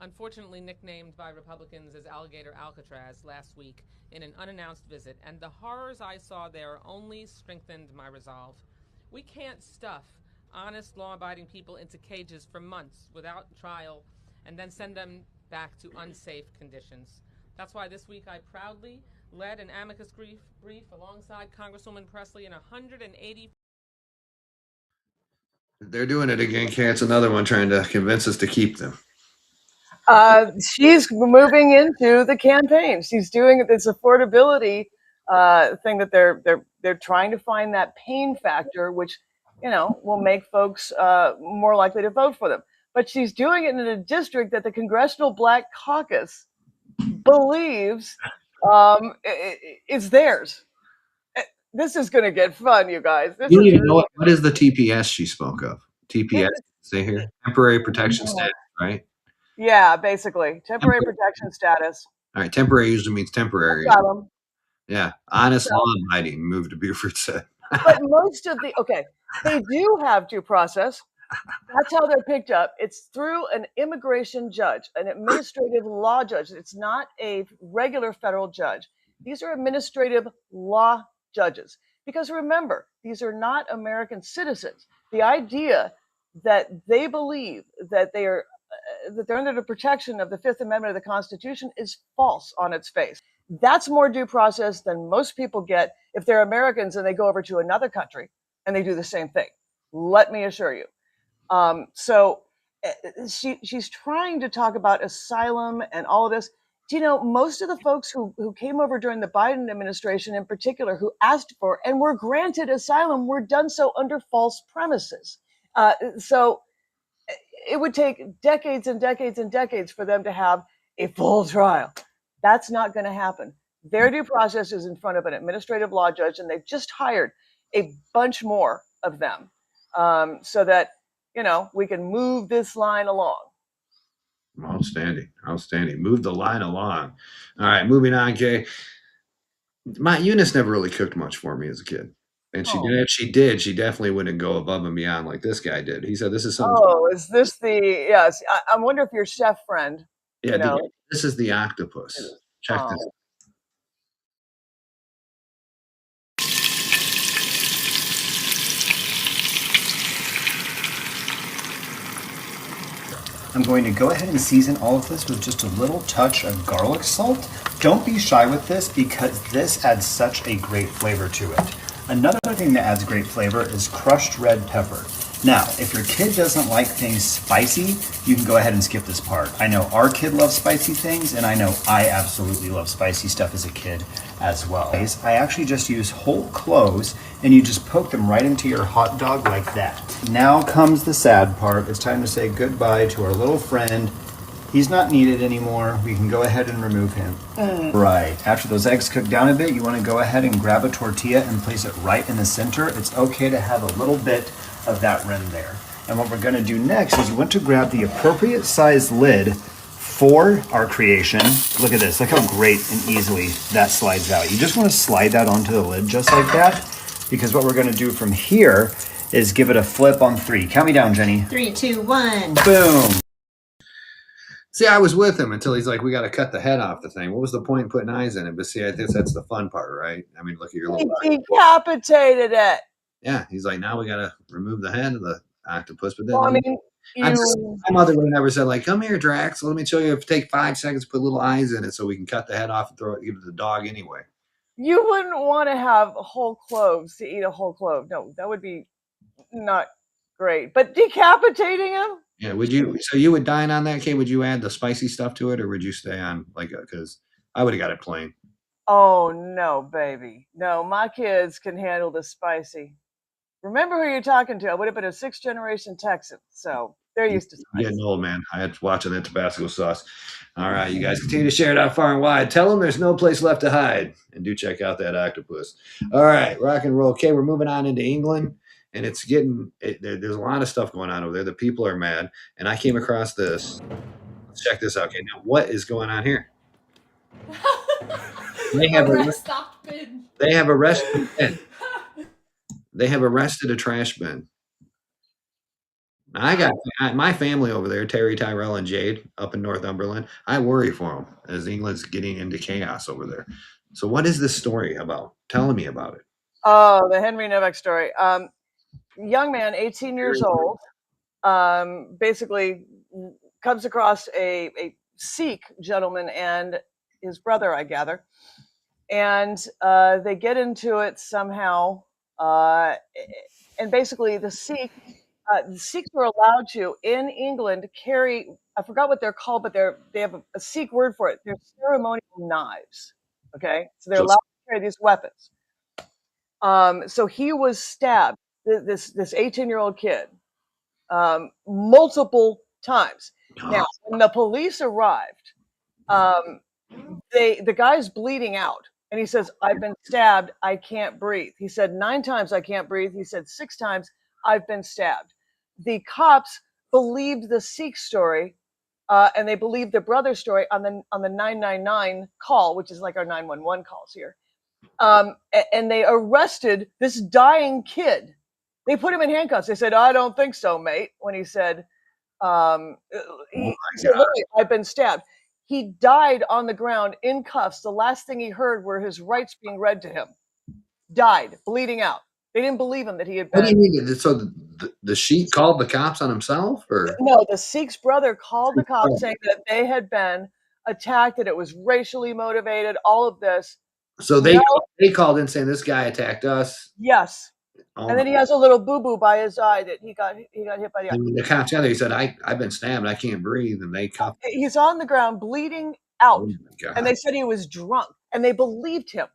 unfortunately nicknamed by Republicans as Alligator Alcatraz, last week in an unannounced visit, and the horrors I saw there only strengthened my resolve. We can't stuff honest, law-abiding people into cages for months without trial and then send them back to unsafe conditions. That's why this week I proudly led an amicus brief alongside Congresswoman Presley and 180. They're doing it again, Kat's another one trying to convince us to keep them. She's moving into the campaign. She's doing this affordability thing that they're trying to find that pain factor, which will make folks more likely to vote for them. But she's doing it in a district that the Congressional Black Caucus believes is theirs. This is going to get fun, you guys. You need to know what is the TPS she spoke of? TPS, say here, temporary protection status, right? Yeah, basically temporary protection status. All right, temporary usually means temporary. Asylum. Yeah, honest law-abiding. Move to Buford said. But most of they do have due process. That's how they're picked up. It's through an immigration judge, an administrative law judge. It's not a regular federal judge. These are administrative law judges. Because remember, these are not American citizens. The idea that they believe that they're under the protection of the Fifth Amendment of the Constitution is false on its face. That's more due process than most people get if they're Americans and they go over to another country and they do the same thing. Let me assure you. So she's trying to talk about asylum and all of this. Do you know, most of the folks who came over during the Biden administration in particular, who asked for and were granted asylum, were done so under false premises. So it would take decades and decades and decades for them to have a full trial. That's not going to happen. Their due process is in front of an administrative law judge, and they've just hired a bunch more of them so that, we can move this line along. Outstanding. Move the line along. All right, moving on, Kay. My Eunice never really cooked much for me as a kid. And she definitely wouldn't go above and beyond like this guy did. He said, this is something. Oh, is this yes. I wonder if your chef friend, Yeah, this is the octopus. Check this. I'm going to go ahead and season all of this with just a little touch of garlic salt. Don't be shy with this because this adds such a great flavor to it. Another thing that adds great flavor is crushed red pepper. Now, if your kid doesn't like things spicy, you can go ahead and skip this part. I know our kid loves spicy things, and I know I absolutely love spicy stuff as a kid as well. I actually just use whole cloves, and you just poke them right into your hot dog like that. Now comes the sad part. It's time to say goodbye to our little friend. He's not needed anymore. We can go ahead and remove him. Right. After those eggs cook down a bit, you want to go ahead and grab a tortilla and place it right in the center. It's okay to have a little bit of that rim there. And what we're going to do next is you want to grab the appropriate size lid for our creation. Look at this. Look how great and easily that slides out. You just want to slide that onto the lid just like that, because what we're going to do from here is give it a flip on 3. Count me down, Jenny. 3, 2, 1. Boom. See, I was with him until he's like, we got to cut the head off the thing. What was the point in putting eyes in it? But see, I think that's the fun part, right? I mean, look at your little He decapitated it. Yeah, he's like, now we got to remove the head of the octopus. But then Well, I mean, my mother would have never said, like, come here, Drax. Let me show you. Take 5 seconds to put little eyes in it so we can cut the head off and throw it, give it to the dog anyway. you wouldn't want to have whole cloves to eat a whole clove. No, that would be not great. But decapitating him? Yeah, would you? So you would dine on that, Kate? Would you add the spicy stuff to it, or would you stay on like because I would have got it plain. Oh, no, baby. No, my kids can handle the spicy. Remember who you're talking to. I would have been a 6th-generation Texan, so they're used to spicy. Getting old, man. I had to watching that Tabasco sauce. All right, you guys continue to share it out far and wide. Tell them there's no place left to hide, and do check out that octopus. All right, rock and roll. Okay, we're moving on into England, and it's getting there's a lot of stuff going on over there. The people are mad, and I came across this. Let's check this out. Okay, now what is going on here? They have arrested bin. They have arrested a trash bin. Now, I got my family over there, Terry, Tyrell, and Jade, up in Northumberland. I worry for them as England's getting into chaos over there. So, what is this story about? Tell me about it. Oh, the Henry Novak story. Young man, 18 years old, basically comes across a Sikh gentleman and his brother, I gather, and they get into it somehow. And basically, the Sikhs were allowed to in England carry. I forgot what they're called, but they have a Sikh word for it. They're ceremonial knives. Okay, so they're allowed to carry these weapons. So he was stabbed. This 18-year-old kid multiple times. Now, when the police arrived, the guy's bleeding out. And he says, I've been stabbed. I can't breathe. He said 9 times I can't breathe. He said 6 times I've been stabbed. The cops believed the Sikh story, and they believed the brother's story on the 999 call, which is like our 911 calls here. And they arrested this dying kid. They put him in handcuffs. They said, I don't think so, mate. When he said, he said, I've been stabbed. He died on the ground in cuffs. The last thing he heard were his rights being read to him. Died, bleeding out. They didn't believe him that he had been. What do you mean? So the Sheik called the cops on himself, or no? The Sikh's brother called the cops saying that they had been attacked, that it was racially motivated. All of this. So they called in saying this guy attacked us. Yes. And then he has a little boo-boo by his eye that he got hit by the eye. And the cops he said, I've been stabbed, I can't breathe, and they cuffed him. He's on the ground bleeding out. Oh, and they said he was drunk. And they believed him.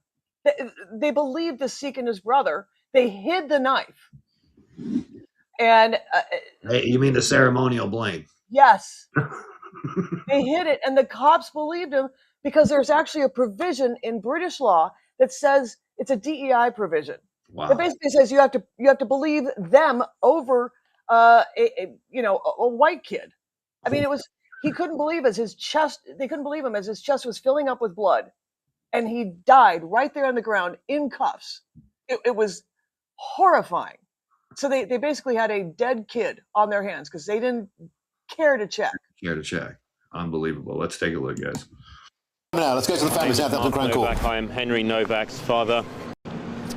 They believed the Sikh and his brother. They hid the knife. And you mean the ceremonial blade? Yes. They hid it, and the cops believed him because there's actually a provision in British law that says it's a DEI provision. Wow. It basically says you have to believe them over a white kid. I mean, he couldn't believe his chest. They couldn't believe him as his chest was filling up with blood, and he died right there on the ground in cuffs. It was horrifying. So they basically had a dead kid on their hands because they didn't care to check. Unbelievable. Let's take a look, guys. Now let's go to the families out there on the Grand Court. I am Henry Novak's father.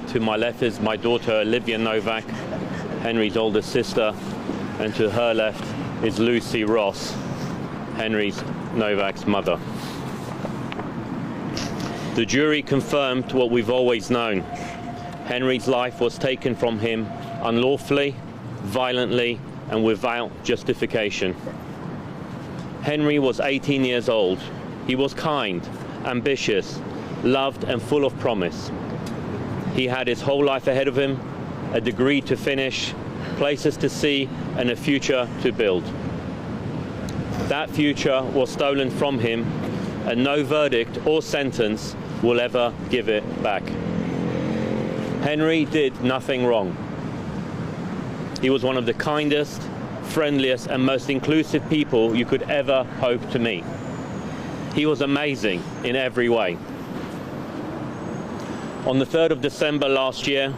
To my left is my daughter Olivia Novak, Henry's older sister, and to her left is Lucy Ross. Henry Novak's mother. The jury confirmed what we've always known. Henry's life was taken from him unlawfully, violently, and without justification. Henry was 18 years old. He was kind, ambitious, loved, and full of promise. He had his whole life ahead of him, a degree to finish, places to see, and a future to build. That future was stolen from him, and no verdict or sentence will ever give it back. Henry did nothing wrong. He was one of the kindest, friendliest, and most inclusive people you could ever hope to meet. He was amazing in every way. On the 3rd of December last year,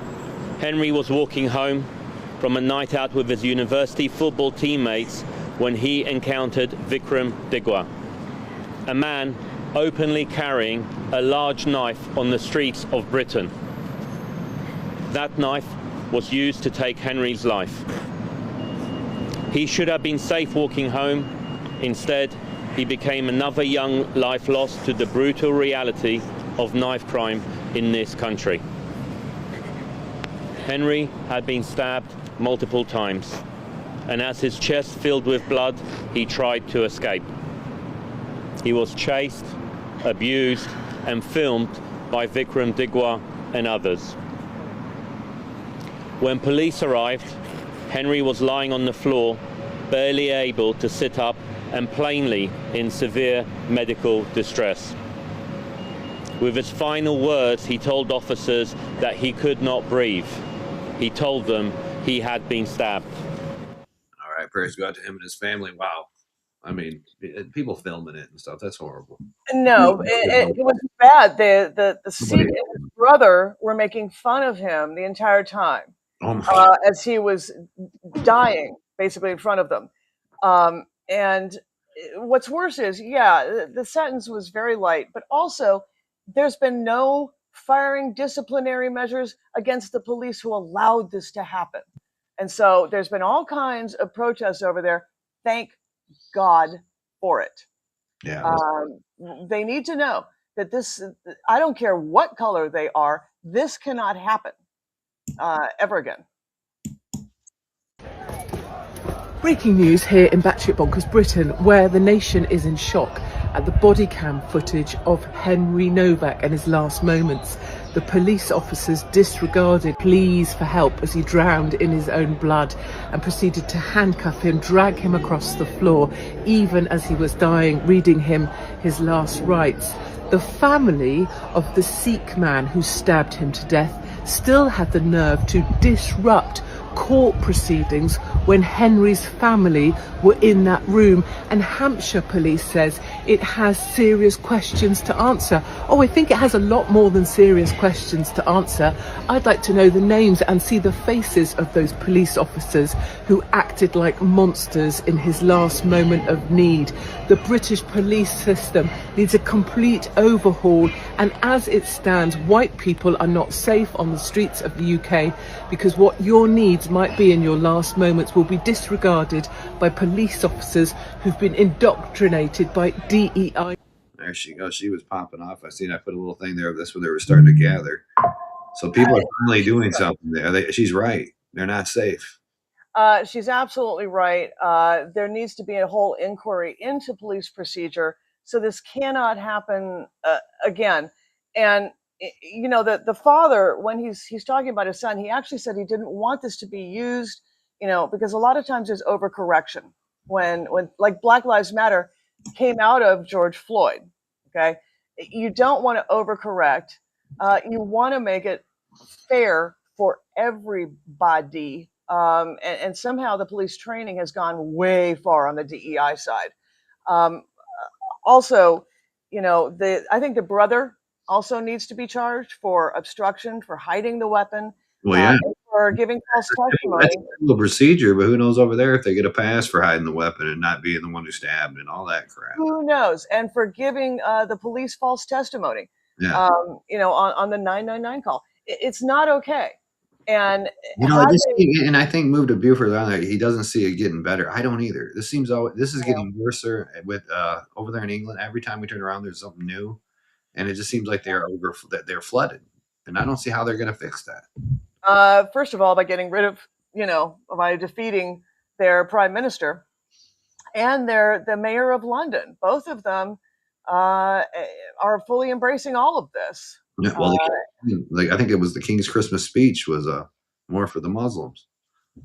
Henry was walking home from a night out with his university football teammates when he encountered Vikram Digwa, a man openly carrying a large knife on the streets of Britain. That knife was used to take Henry's life. He should have been safe walking home. Instead, he became another young life lost to the brutal reality of knife crime in this country. Henry had been stabbed multiple times, and as his chest filled with blood, he tried to escape. He was chased, abused, and filmed by Vikram Digwa and others. When police arrived, Henry was lying on the floor, barely able to sit up and plainly in severe medical distress. With his final words, he told officers that he could not breathe. He told them he had been stabbed. All right, prayers go out to him and his family. Wow. I mean, people filming it and stuff, that's horrible. No, it was bad. The Sikh and his brother were making fun of him the entire time as he was dying, basically in front of them. And what's worse is, the sentence was very light, but also there's been no firing disciplinary measures against the police who allowed this to happen. And so there's been all kinds of protests over there. Thank God for it. Yeah. They need to know that this, I don't care what color they are, this cannot happen ever again. Breaking news here in Batshit Bonkers, Britain, where the nation is in shock at the body cam footage of Henry Novak and his last moments. The police officers disregarded pleas for help as he drowned in his own blood and proceeded to handcuff him, drag him across the floor, even as he was dying, reading him his last rites. The family of the Sikh man who stabbed him to death still had the nerve to disrupt court proceedings when Henry's family were in that room, and Hampshire police says it has serious questions to answer. Oh, I think it has a lot more than serious questions to answer. I'd like to know the names and see the faces of those police officers who acted like monsters in his last moment of need. The British police system needs a complete overhaul, and as it stands, white people are not safe on the streets of the UK because what your needs might be in your last moments will be disregarded by police officers who've been indoctrinated by DEI. There she goes. She was popping off. I put a little thing there. That's when they were starting to gather. So people are finally doing something there. She's right. They're not safe. She's absolutely right. There needs to be a whole inquiry into police procedure so this cannot happen again. And you know, the father, when he's talking about his son, he actually said he didn't want this to be used, you know, because a lot of times there's overcorrection when like Black Lives Matter came out of George Floyd. Okay, you don't want to overcorrect. You want to make it fair for everybody. And somehow the police training has gone way far on the DEI side. Also, you know, I think the brother also needs to be charged for obstruction, for hiding the weapon, Well, yeah. for giving false testimony. That's a legal procedure, but who knows over there if they get a pass for hiding the weapon and not being the one who stabbed and all that crap. Who knows? And for giving the police false testimony, Yeah. you know, on the 999 call. It's not okay. And You know, had this they, and I think move to Buford on there, he doesn't see it getting better. I don't either. This is getting worse with over there in England. Every time we turn around, there's something new, and it just seems like they're flooded, and I don't see how they're going to fix that. first of all, by getting rid of, by defeating their prime minister and the mayor of London, both of them are fully embracing all of this. Yeah, well, like I think it was the King's Christmas speech was more for the Muslims.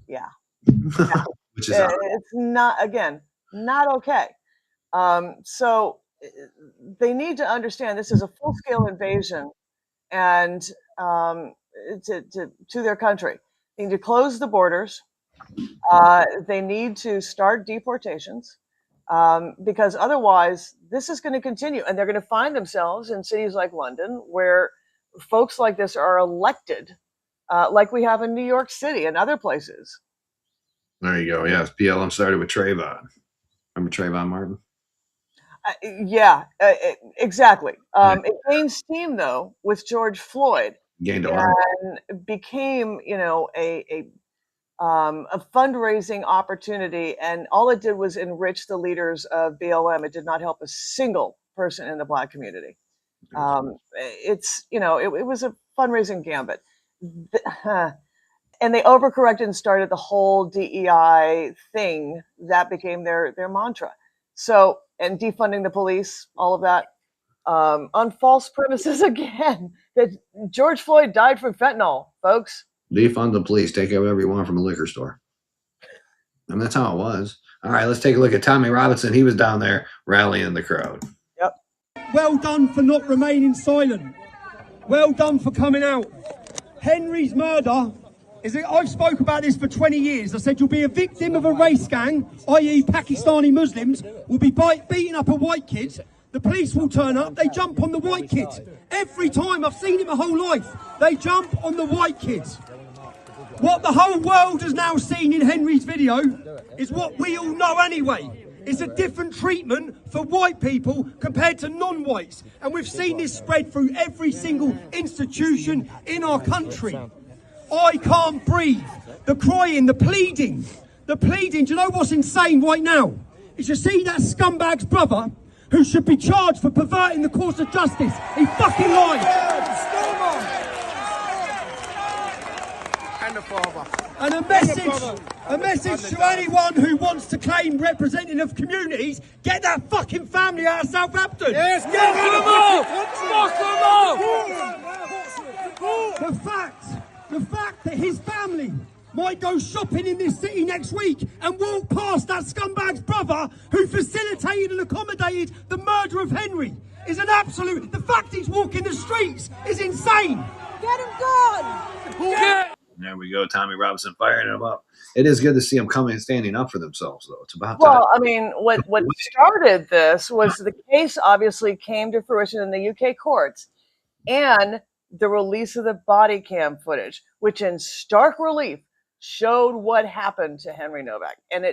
Yeah. Which is It's not, again, not okay. So they need to understand this is a full-scale invasion and to their country. They need to close the borders. They need to start deportations because otherwise this is going to continue, and they're going to find themselves in cities like London where folks like this are elected, like we have in New York City and other places. There you go. Yes, BLM started with Trayvon. Remember Trayvon Martin? Exactly. It gained steam though with George Floyd, Gained a lot. and became, a fundraising opportunity, and all it did was enrich the leaders of BLM. It did not help a single person in the Black community. It was a fundraising gambit. And they overcorrected and started the whole DEI thing that became their mantra. So, and defunding the police, all of that, on false premises again, that George Floyd died from fentanyl, folks. Defund the police, take whatever you want from a liquor store. And that's how it was. All right, let's take a look at Tommy Robinson. He was down there rallying the crowd. Yep. Well done for not remaining silent. Well done for coming out. Henry's murder I've spoke about this for 20 years. I said you'll be a victim of a race gang, i.e. Pakistani Muslims, will be beating up a white kid. The police will turn up, they jump on the white kid. Every time, I've seen it my whole life, they jump on the white kids. What the whole world has now seen in Henry's video is what we all know anyway. It's a different treatment for white people compared to non-whites. And we've seen this spread through every single institution in our country. I can't breathe. The crying, the pleading. Do you know what's insane right now? Is you see that scumbag's brother who should be charged for perverting the course of justice. He fucking lied. And the father. And a message to anyone who wants to claim representing of communities, get that fucking family out of Southampton. Yes, get them off! The fact that his family might go shopping in this city next week and walk past that scumbag's brother who facilitated and accommodated the murder of Henry is an absolute... The fact he's walking the streets is insane. Get him gone! There we go, Tommy Robinson firing them up. It is good to see them coming and standing up for themselves, though. It's about time. Well, I mean, what started this was the case obviously came to fruition in the UK courts, and the release of the body cam footage, which in stark relief showed what happened to Henry Novak, and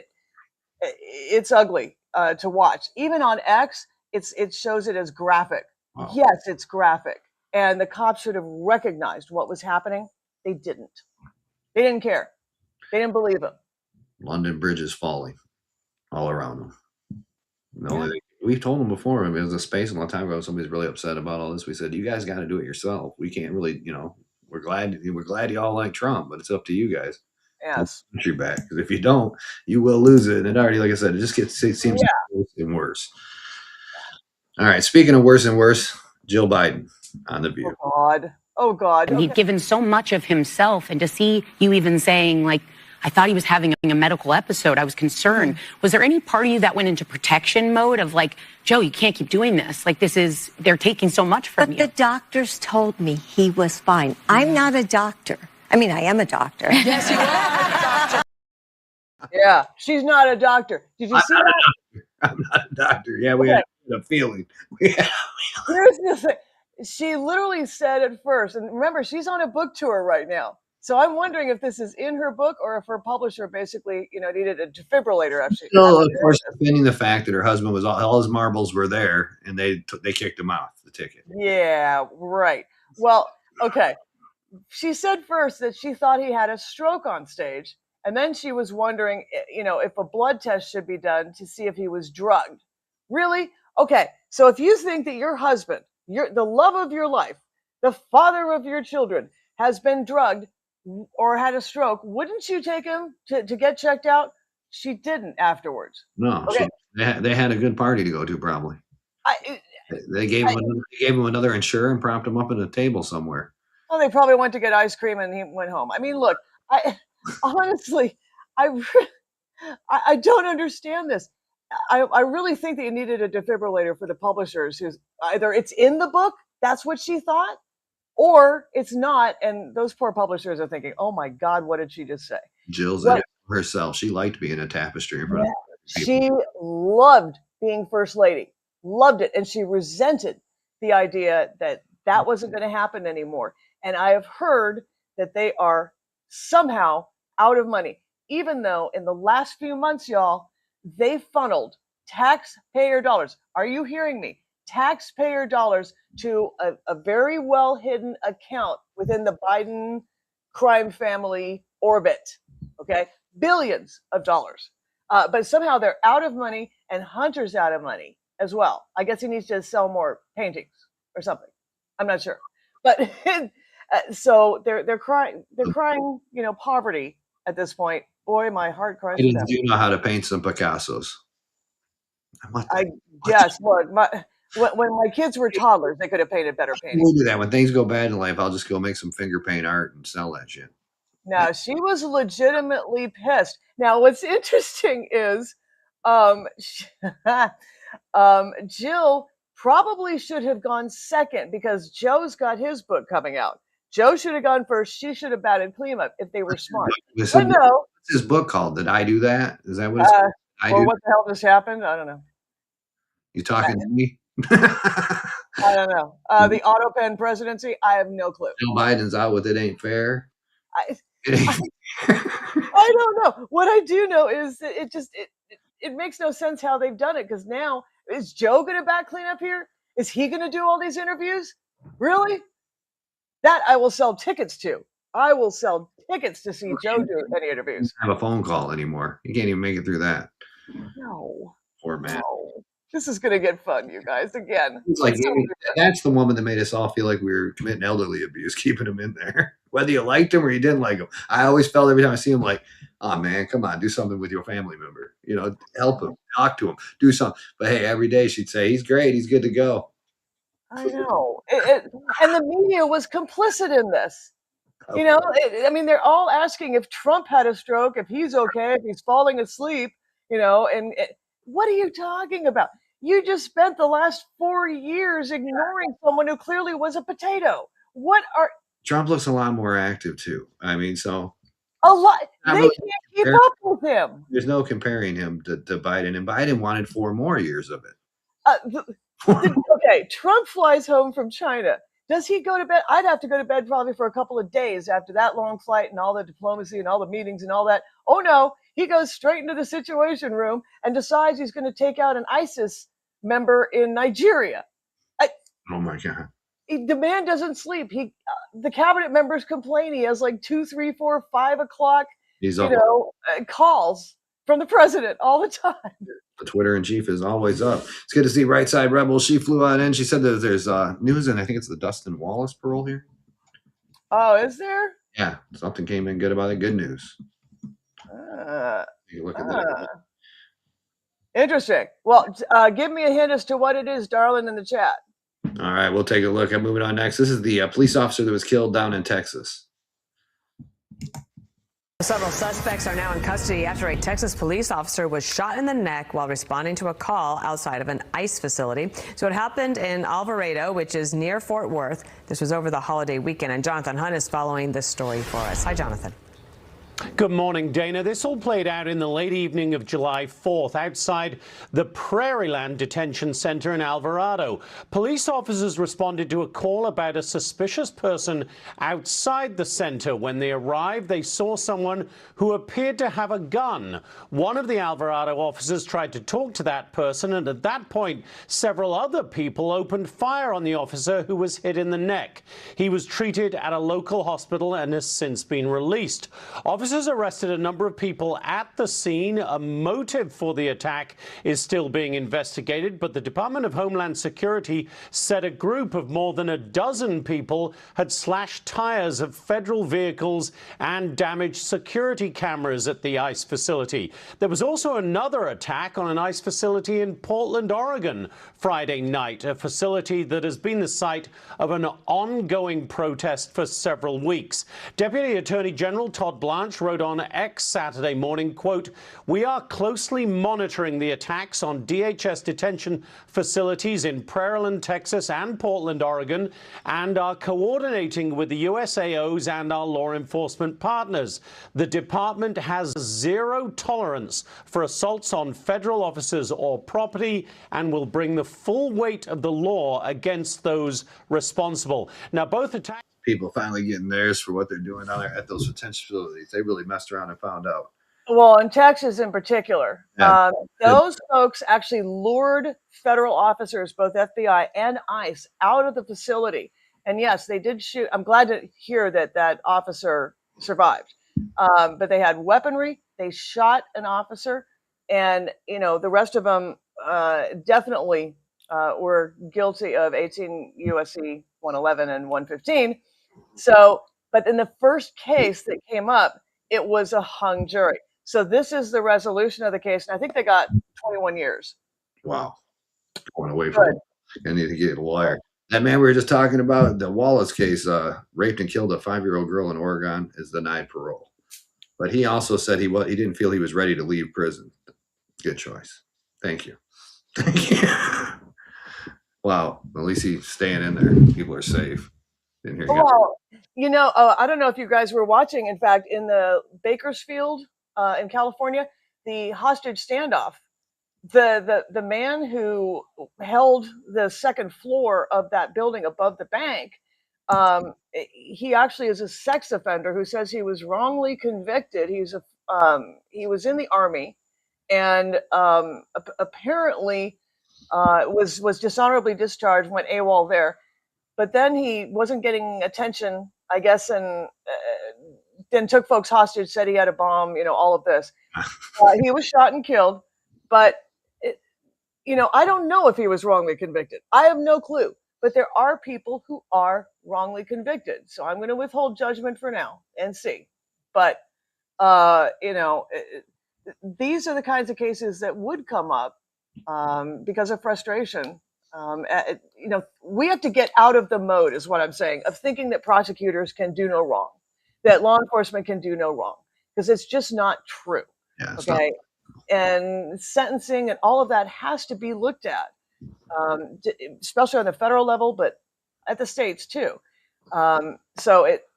it's ugly to watch. Even on X, it shows it as graphic. Wow. Yes, it's graphic, and the cops should have recognized what was happening. They didn't. They didn't care. They didn't believe him. London Bridge is falling all around them. We've told them before. I mean, it was a space a long time ago. Somebody's really upset about all this. We said, you guys got to do it yourself. We can't really, we're glad y'all like Trump, but it's up to you guys. Yes. Country back, because if you don't, you will lose it. And it already, like I said, it seems worse and worse. All right. Speaking of worse and worse, Jill Biden on The View. Oh God. He'd given so much of himself, and to see you even saying, like, I thought he was having a medical episode, I was concerned. Was there any part of you that went into protection mode of like, Joe, you can't keep doing this. Like, they're taking so much from you. But the doctors told me he was fine. I'm not a doctor. I mean, I am a doctor. Yes, you are a doctor. Yeah, she's not a doctor. Did you see that? I'm not a doctor. Yeah, we had a feeling. Here's the thing. She literally said at first, and remember, she's on a book tour right now. So I'm wondering if this is in her book or if her publisher basically, needed a defibrillator. Actually, still, of course, defending the fact that her husband was all his marbles were there, and they kicked him off the ticket. Yeah, right. Well, okay. she said first that she thought he had a stroke on stage, and then she was wondering, if a blood test should be done to see if he was drugged. Really? Okay, so if you think that your husband, the love of your life, the father of your children, has been drugged or had a stroke, wouldn't you take him to get checked out? She didn't afterwards. No, Okay. they had a good party to go to, probably. They gave him another insurer and propped him up at a table somewhere. Well, they probably went to get ice cream and he went home. I mean, look, honestly, I don't understand this. I really think that you needed a defibrillator for the publishers who's either it's in the book, that's what she thought, or it's not. And those poor publishers are thinking, oh my God, what did she just say? Jill's in it herself. She liked being a tapestry in front of people. She loved being first lady, loved it. And she resented the idea that that wasn't going to happen anymore. And I have heard that they are somehow out of money, even though in the last few months, y'all, they funneled taxpayer dollars. Are you hearing me? Taxpayer dollars to a very well hidden account within the Biden crime family orbit. Okay. Billions of dollars. But somehow they're out of money and Hunter's out of money as well. I guess he needs to sell more paintings or something. I'm not sure. But so they're crying, poverty at this point. Boy, my heart cries. Ladies do know how to paint some Picassos. I guess. Look, when my kids were toddlers, they could have painted better paintings. We'll do that. When things go bad in life, I'll just go make some finger paint art and sell that shit. Now, she was legitimately pissed. Now, what's interesting is Jill probably should have gone second because Joe's got his book coming out. Joe should have gone first. She should have batted Klima if they were smart. But no. What's his book called? Did I Do That? Is that what it's called? Or what the hell just happened? I don't know. You talking to me? I don't know. The auto pen presidency? I have no clue. Joe Biden's out with It Ain't Fair. I don't know. What I do know is that it makes no sense how they've done it, because now, is Joe going to back clean up here? Is he going to do all these interviews? Really? That I will sell tickets to. I will sell tickets to see Joe do any interviews. Have a phone call anymore. You can't even make it through that. No. Poor man. No. This is going to get fun, you guys, again. It's like, that's the woman that made us all feel like we were committing elderly abuse, keeping him in there. Whether you liked him or you didn't like him. I always felt every time I see him like, oh, man, come on, do something with your family member. Help him, talk to him, do something. But, hey, every day she'd say, he's great, he's good to go. I know. And the media was complicit in this. They're all asking if Trump had a stroke, if he's okay, if he's falling asleep, and what are you talking about? You just spent the last 4 years ignoring someone who clearly was a potato. Trump looks a lot more active too. A lot. They can't keep up with him. There's no comparing him to Biden, and Biden wanted 4 more years of it. Okay, Trump flies home from China. Does he go to bed? I'd have to go to bed probably for a couple of days after that long flight and all the diplomacy and all the meetings and all that. Oh no, he goes straight into the Situation Room and decides he's going to take out an ISIS member in Nigeria. Oh my God. The man doesn't sleep. The cabinet members complain he has like 2, 3, 4, 5 o'clock, calls from the president all the time. The Twitter in chief is always up. It's good to see Right Side Rebel. She flew out in. She said that there's news, and I think it's the Dustin Wallace parole here. Oh, is there? Yeah, something came in good about it. Good news. Take a look at that. Interesting. Well, give me a hint as to what it is, darling, in the chat. All right, we'll take a look. I'm moving on next. This is the police officer that was killed down in Texas. Several suspects are now in custody after a Texas police officer was shot in the neck while responding to a call outside of an ICE facility. So it happened in Alvarado, which is near Fort Worth. This was over the holiday weekend, and Jonathan Hunt is following this story for us. Hi, Jonathan. Good morning, Dana. This all played out in the late evening of July 4th outside the Prairieland Detention Center in Alvarado. Police officers responded to a call about a suspicious person outside the center. When they arrived, they saw someone who appeared to have a gun. One of the Alvarado officers tried to talk to that person, and at that point, several other people opened fire on the officer, who was hit in the neck. He was treated at a local hospital and has since been released. Officers arrested a number of people at the scene. A motive for the attack is still being investigated, but the Department of Homeland Security said a group of more than a dozen people had slashed tires of federal vehicles and damaged security cameras at the ICE facility. There was also another attack on an ICE facility in Portland, Oregon, Friday night, a facility that has been the site of an ongoing protest for several weeks. Deputy Attorney General Todd Blanche wrote on X Saturday morning, quote, "We are closely monitoring the attacks on DHS detention facilities in Prairieland, Texas and Portland, Oregon, and are coordinating with the USAOs and our law enforcement partners. The department has zero tolerance for assaults on federal officers or property and will bring the full weight of the law against those responsible." Now, both attacks... People finally getting theirs for what they're doing down there at those detention facilities. They really messed around and found out. Well, in Texas in particular, Yeah. those folks actually lured federal officers, both FBI and ICE, out of the facility. And yes, they did shoot. I'm glad to hear that that officer survived. But they had weaponry. They shot an officer. And, you know, the rest of them definitely were guilty of 18 U.S.C. 111 and 115. So, but in the first case that came up, it was a hung jury. So this is the resolution of the case, and I think they got 21 years. Wow. Going away from it. I need to get a lawyer. That man we were just talking about, the Wallace case, raped and killed a 5-year-old girl in Oregon, is denied parole. But he also said he didn't feel he was ready to leave prison. Good choice. Thank you. Thank you. Wow. At least he's staying in there. People are safe. Didn't hear Well, you know, I don't know if you guys were watching. In fact, in the Bakersfield in California, the hostage standoff, the man who held the second floor of that building above the bank, he actually is a sex offender who says he was wrongly convicted. He was in the Army, and apparently was dishonorably discharged, went AWOL there. But then he wasn't getting attention, I guess, and then took folks hostage, said he had a bomb, you know, all of this. He was shot and killed, but, you know, I don't know if he was wrongly convicted. I have no clue. But there are people who are wrongly convicted. So I'm going to withhold judgment for now and see. But, you know, these are the kinds of cases that would come up because of frustration. You know, we have to get out of the mode, is what I'm saying, of thinking that prosecutors can do no wrong, that law enforcement can do no wrong, because it's just not true. Yeah, okay, and sentencing and all of that has to be looked at, especially on the federal level, but at the states too. So it,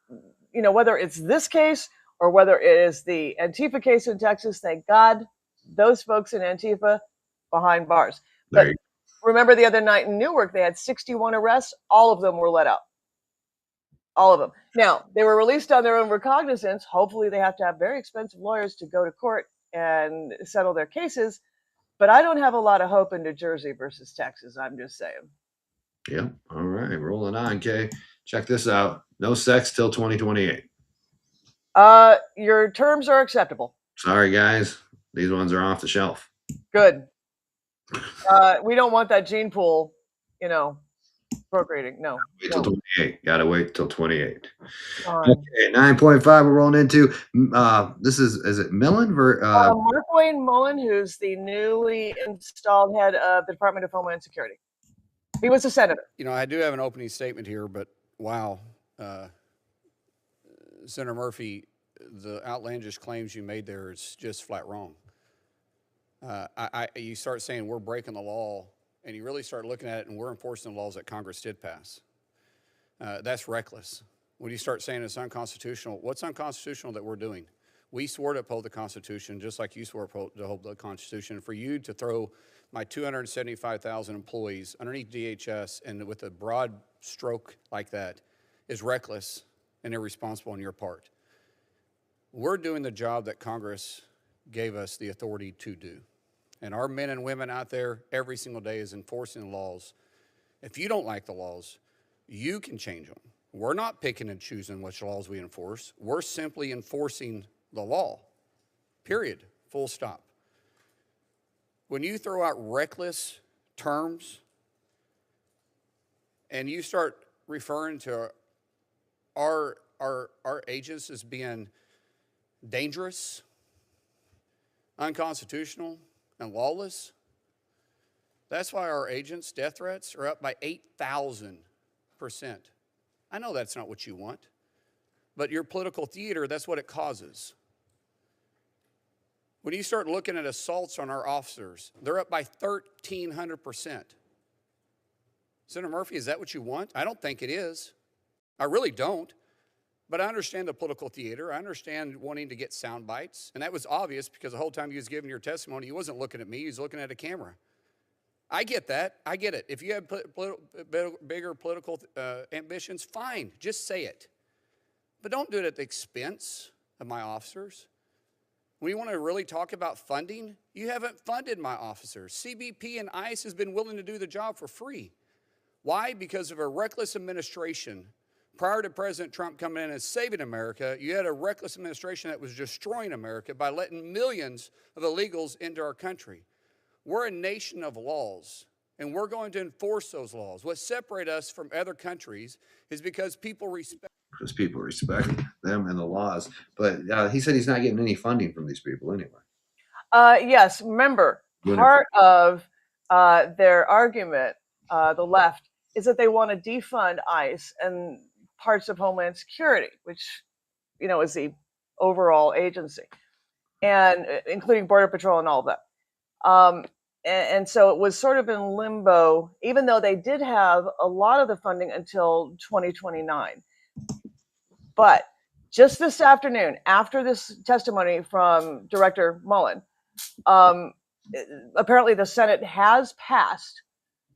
you know, whether it's this case or whether it is the Antifa case in Texas, thank God those folks in Antifa behind bars. But remember the other night in Newark, they had 61 arrests. All of them were let out. All of them. Now, they were released on their own recognizance. Hopefully they have to have very expensive lawyers to go to court and settle their cases. But I don't have a lot of hope in New Jersey versus Texas. I'm just saying. Yep. All right. Rolling on, Kay. Check this out. No sex till 2028. Your terms are acceptable. Sorry, guys. These ones are off the shelf. Good. We don't want that gene pool, you know, procreating. No. Wait till 28. Gotta wait till 28. Okay, 9.5 we're rolling into. This is it Millen? Mark Wayne Mullen, who's the newly installed head of the Department of Homeland Security. He was a senator. You know, I do have an opening statement here, but wow. Senator Murphy, the outlandish claims you made there is just flat wrong. You start saying we're breaking the law, and you really start looking at it, and we're enforcing the laws that Congress did pass. That's reckless. When you start saying it's unconstitutional, what's unconstitutional that we're doing? We swore to uphold the Constitution, just like you swore to uphold the Constitution. For you to throw my 275,000 employees underneath DHS and with a broad stroke like that is reckless and irresponsible on your part. We're doing the job that Congress gave us the authority to do. And our men and women out there every single day is enforcing the laws. If you don't like the laws, you can change them. We're not picking and choosing which laws we enforce. We're simply enforcing the law, period, full stop. When you throw out reckless terms and you start referring to our agents as being dangerous, unconstitutional, and lawless, that's why our agents' death threats are up by 8,000%. I know that's not what you want, but your political theater, that's what it causes. When you start looking at assaults on our officers, they're up by 1,300%. Senator Murphy, is that what you want? I don't think it is. I really don't. But I understand the political theater. I understand wanting to get sound bites. And that was obvious because the whole time you was giving your testimony, you wasn't looking at me, you was looking at a camera. I get that. I get it. If you have bigger political ambitions, fine. Just say it. But don't do it at the expense of my officers. When you want to really talk about funding, you haven't funded my officers. CBP and ICE has been willing to do the job for free. Why? Because of a reckless administration. Prior to President Trump coming in and saving America, you had a reckless administration that was destroying America by letting millions of illegals into our country. We're a nation of laws, and we're going to enforce those laws. What separates us from other countries is because people respect. Because people respect them and the laws. But he said he's not getting any funding from these people anyway. Yes, remember, part of their argument, the left, is that they want to defund ICE and parts of Homeland Security, which, you know, is the overall agency, and including Border Patrol and all of that. And so it was sort of in limbo, even though they did have a lot of the funding until 2029. But just this afternoon, after this testimony from Director Mullen, apparently the Senate has passed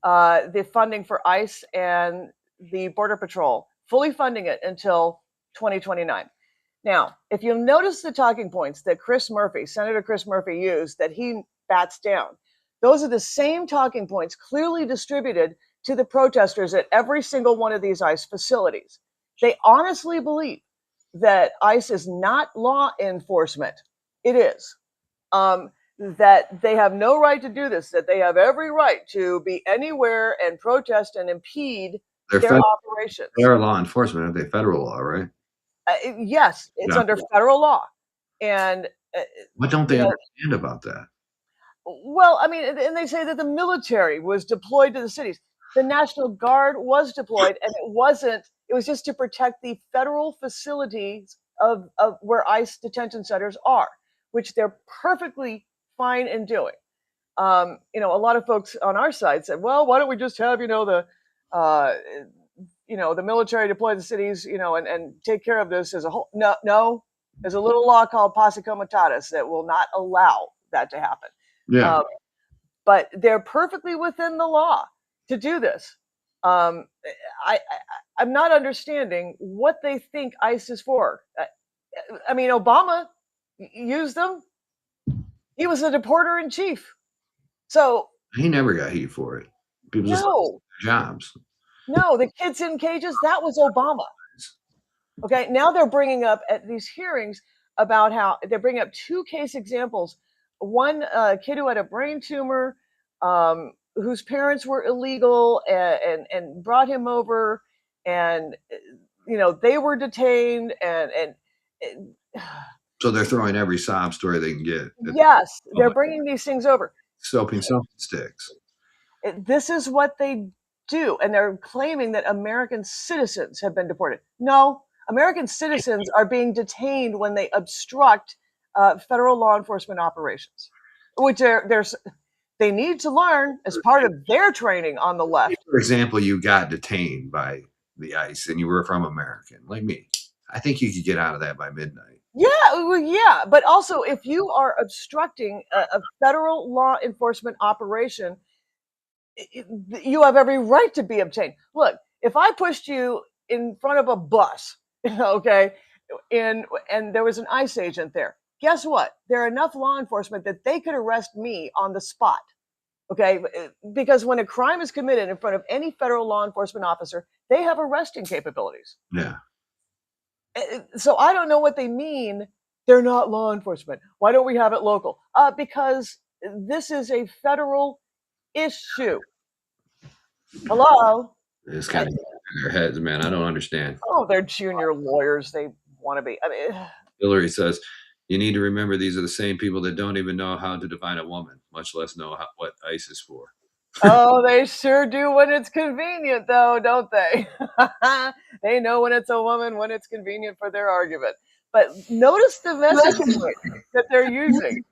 the funding for ICE and the Border Patrol, fully funding it until 2029. Now, if you'll notice the talking points that Senator Chris Murphy used, that he bats down, those are the same talking points clearly distributed to the protesters at every single one of these ICE facilities. They honestly believe that ICE is not law enforcement. It is. That they have no right to do this, that they have every right to be anywhere and protest and impede their operations. They're law enforcement, aren't they? Federal law, right? Yes, it's under federal law. And what don't they understand about that? Well, I mean, and they say that the military was deployed to the cities. The National Guard was deployed, and it was just to protect the federal facilities of where ICE detention centers are, which they're perfectly fine in doing. A lot of folks on our side said, well, why don't we just have, the military deploy the cities, and take care of this as a whole. No, there's a little law called Posse Comitatus that will not allow that to happen. Yeah. But they're perfectly within the law to do this. I'm not understanding what they think ICE is for. I mean, Obama used them. He was the deporter in chief. So he never got heat for it. People just lost their jobs. No, the kids in cages, that was Obama. Okay, now they're bringing up at these hearings about how they're bringing up two case examples. One kid who had a brain tumor, whose parents were illegal and brought him over, and they were detained and so they're throwing every sob story they can get. Yes, they're bringing these things over. Soaping something sticks. This is what they do, and they're claiming that American citizens have been deported. No, American citizens are being detained when they obstruct federal law enforcement operations, which they need to learn as part of their training on the left. For example, you got detained by the ICE and you were from American, like me. I think you could get out of that by midnight. Yeah, well, yeah, but also if you are obstructing a federal law enforcement operation, you have every right to be obtained. Look, if I pushed you in front of a bus, okay, and there was an ICE agent there, guess what? There are enough law enforcement that they could arrest me on the spot. Okay, because when a crime is committed in front of any federal law enforcement officer, they have arresting capabilities. Yeah. So I don't know what they mean. They're not law enforcement. Why don't we have it local? Because this is a federal issue. Hello? It's kind of in their heads, man. I don't understand. Oh, they're junior lawyers. They want to be. I mean, Hillary says, you need to remember these are the same people that don't even know how to define a woman, much less know what ICE is for. oh, they sure do when it's convenient, though, don't they? They know when it's a woman, when it's convenient for their argument. But notice the messaging that they're using.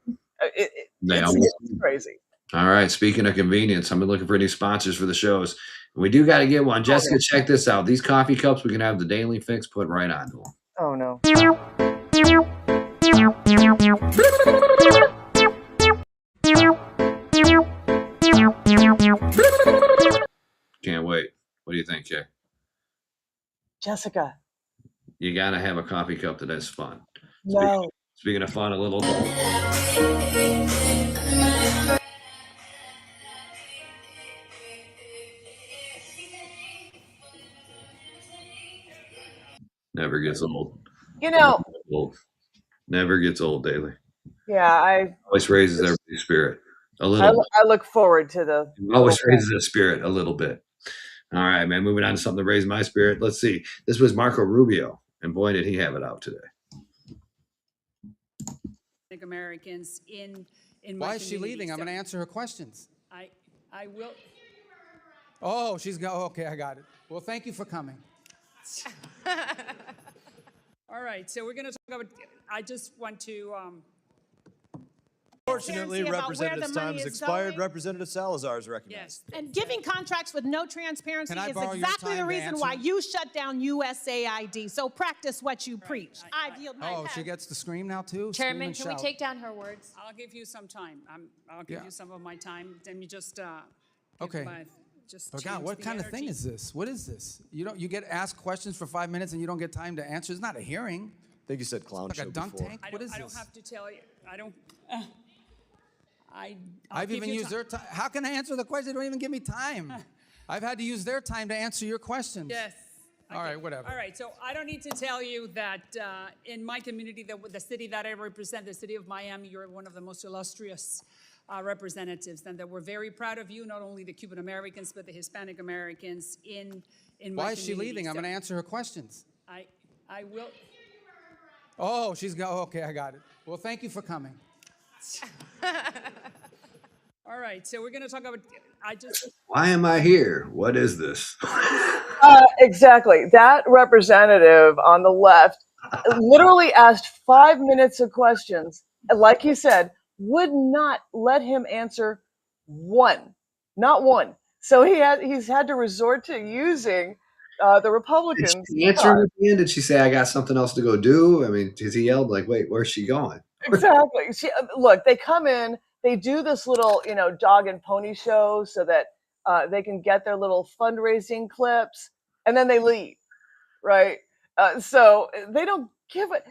It's crazy. All right. Speaking of convenience, I've been looking for any sponsors for the shows. We do got to get one. Jessica, check this out. These coffee cups, we can have the Daly Fix put right onto them. Oh, no. Can't wait. What do you think, Kay? Jessica. You got to have a coffee cup that is fun. No. Speaking of fun, a little. Never gets old. You know. Never gets old, Daly. Yeah, I always raises everybody's spirit a little. I look forward to the. Always raises the spirit a little bit. All right, man. Moving on to something to raise my spirit. Let's see. This was Marco Rubio, and boy, did he have it out today. Americans in why is she leaving? I'm going to answer her questions. I will. Oh, she's going. Okay, I got it. Well, thank you for coming. All right, so we're going to talk about. I just want to. Unfortunately, Representative time has expired. Representative Salazar is recognized. Yes, and giving contracts with no transparency is exactly the reason why you shut down USAID. So practice what you preach. I yield my time. She gets to scream now too? Chairman, can we take down her words? I'll give you some time. I'll give you some of my time. Let me just. Okay. But God, what kind of thing is this? What is this? You get asked questions for 5 minutes and you don't get time to answer. It's not a hearing. I think you said clown like show a dunk before. tank. What is this? I don't have to tell you. I don't. I've even used their time. How can I answer the question? They don't even give me time. I've had to use their time to answer your questions. Yes. All right, whatever. All right, so I don't need to tell you that in my community, the city that I represent, the city of Miami, you're one of the most illustrious representatives, and that we're very proud of you, not only the Cuban Americans, but the Hispanic Americans in my community. Why is she leaving? I'm going to answer her questions. I will. Oh, she's going. Okay, I got it. Well, thank you for coming. All right, so we're going to talk about. Why am I here? What is this? Exactly. That representative on the left literally asked 5 minutes of questions. Like he said, would not let him answer one, not one. So he's had to resort to using the Republicans. Did she answer at the end? Did she say, I got something else to go do? I mean, because he yelled like, wait, where's she going? Exactly. Look, they come in, they do this little, dog and pony show so that they can get their little fundraising clips, and then they leave, right? So they don't give it.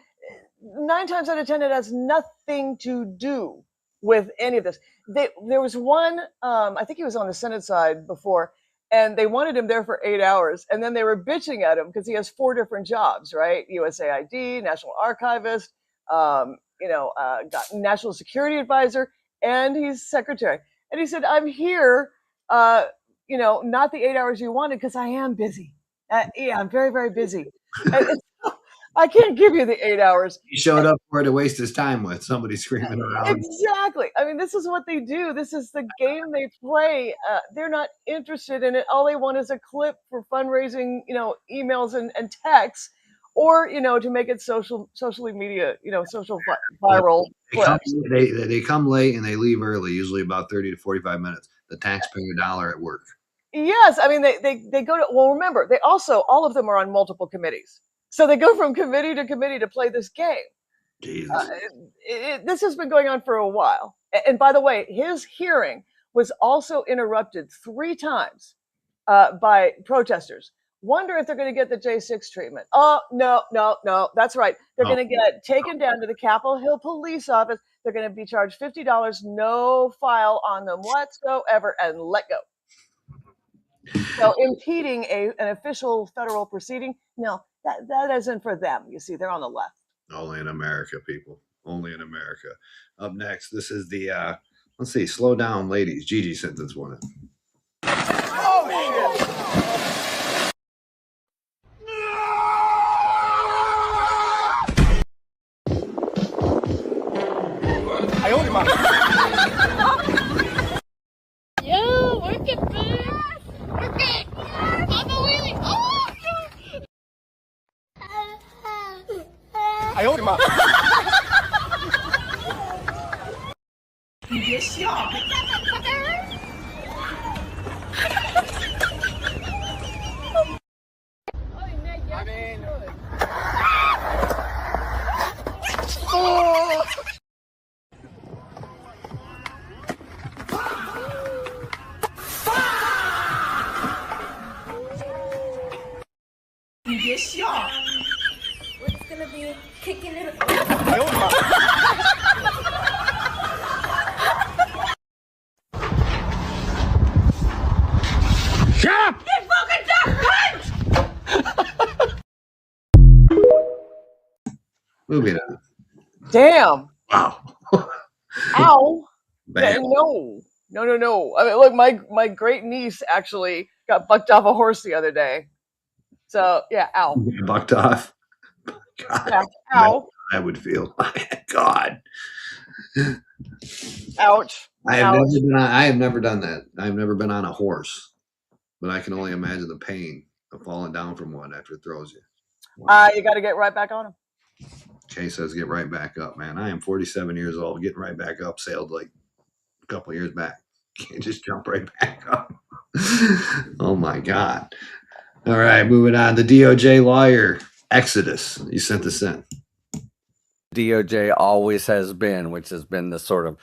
9 times out of 10, it has nothing to do with any of this. There was one, I think he was on the Senate side before, and they wanted him there for 8 hours, and then they were bitching at him because he has 4 different jobs, right? USAID, National Archivist, got National Security Advisor, and he's secretary. And he said, I'm here, not the 8 hours you wanted because I am busy. Yeah, I'm very, very busy. I can't give you the 8 hours. He showed up for it to waste his time with somebody screaming around. Exactly. I mean, this is what they do. This is the game they play. They're not interested in it. All they want is a clip for fundraising, emails and texts, or, to make it socially media, social viral clips. They come late and they leave early, usually about 30 to 45 minutes. The taxpayer dollar at work. Yes. I mean, they go to, well, remember, they also, all of them are on multiple committees. So they go from committee to committee to play this game. Jesus. This has been going on for a while. And by the way, his hearing was also interrupted 3 times by protesters. Wonder if they're going to get the J6 treatment. Oh, no. That's right. They're going to get taken down to the Capitol Hill police office. They're going to be charged $50, no file on them whatsoever, and let go. So impeding an official federal proceeding, no, that isn't for them. You see, they're on the left. Only in America, people. Only in America. Up next, this is the, let's see, Slow Down Ladies. Gigi sent this one in. Oh, shit. I own him. Yo, work it, man. Work it. I'm a wheelie. Oh, I own him. You get shot. I mean, oh. You get shot. What's gonna be kicking it? Shut up! You fucking duck cunt! Moving on. Damn. Wow. Ow. Bam. No. I mean, look, my great niece actually got bucked off a horse the other day. So, yeah, ow. Bucked off. God, Yeah, ow. I would feel. God. Ouch. I have Ouch. never done that. I've never been on a horse, but I can only imagine the pain of falling down from one after it throws you. You got to get right back on him. Kay says, get right back up, man. I am 47 years old. Getting right back up sailed like a couple of years back. Can't just jump right back up. Oh, my God. All right, moving on. The DOJ lawyer, Exodus. You sent this in. DOJ always has been, which has been the sort of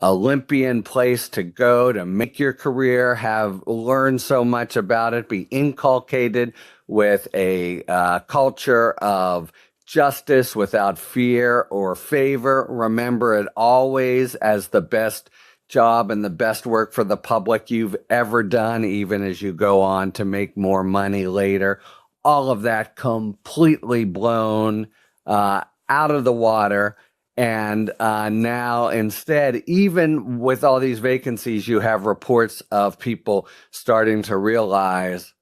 Olympian place to go to make your career, have learned so much about it, be inculcated with a culture of justice without fear or favor. Remember it always as the best job and the best work for the public you've ever done, even as you go on to make more money later. All of that completely blown out of the water. And now instead, even with all these vacancies, you have reports of people starting to realize,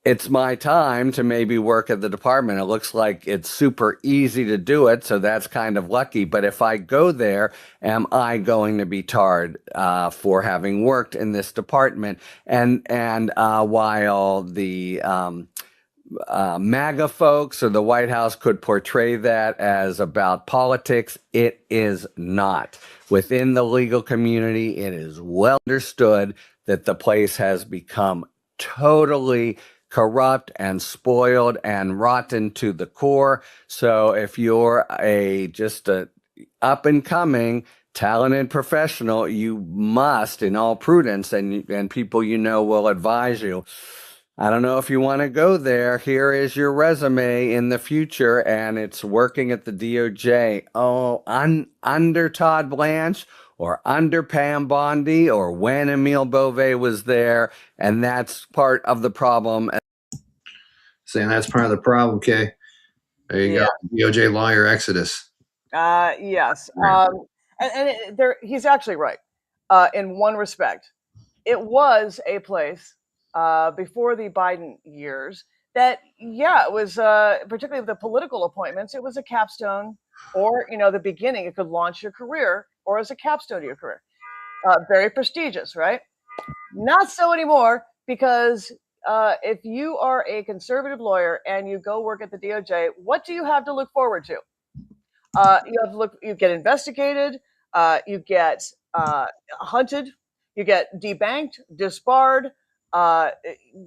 it's my time to maybe work at the department. It looks like it's super easy to do it, so that's kind of lucky. But if I go there, am I going to be tarred for having worked in this department? And while the MAGA folks or the White House could portray that as about politics, it is not. Within the legal community, it is well understood that the place has become totally corrupt and spoiled and rotten to the core. So if you're just a up and coming talented professional, you must, in all prudence, and people you know will advise you, I don't know if you want to go there. Here is your resume in the future, and it's working at the DOJ. Oh, under Todd Blanche or under Pam Bondi or when Emile Beauvais was there, and that's part of the problem. Saying that's part of the problem, Kay. There you go. DOJ lawyer Exodus. Yes. He's actually right in one respect. It was a place before the Biden years that, it was particularly with the political appointments, it was a capstone or, the beginning. It could launch your career or as a capstone to your career. Very prestigious, right? Not so anymore, because if you are a conservative lawyer and you go work at the DOJ, what do you have to look forward to? You get investigated, you get hunted, you get debanked, disbarred,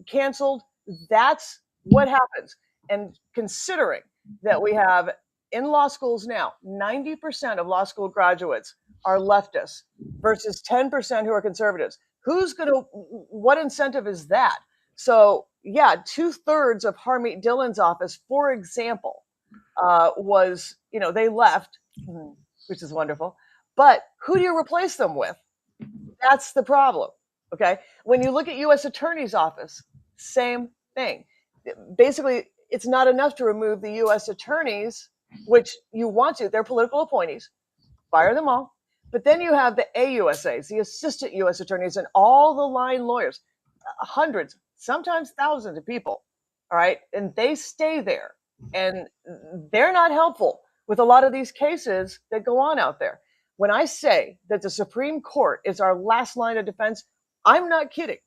canceled. That's what happens. And considering that we have in law schools now, 90% of law school graduates are leftists versus 10% who are conservatives. What incentive is that? So yeah, 2/3 of Harmeet Dillon's office, for example, was, they left, which is wonderful. But who do you replace them with? That's the problem. Okay. When you look at U.S. Attorney's Office, same thing. Basically, it's not enough to remove the U.S. attorneys, which you want to. They're political appointees. Fire them all. But then you have the AUSAs, the assistant U.S. attorneys, and all the line lawyers, hundreds, sometimes thousands of people. All right. And they stay there. And they're not helpful with a lot of these cases that go on out there. When I say that the Supreme Court is our last line of defense, I'm not kidding.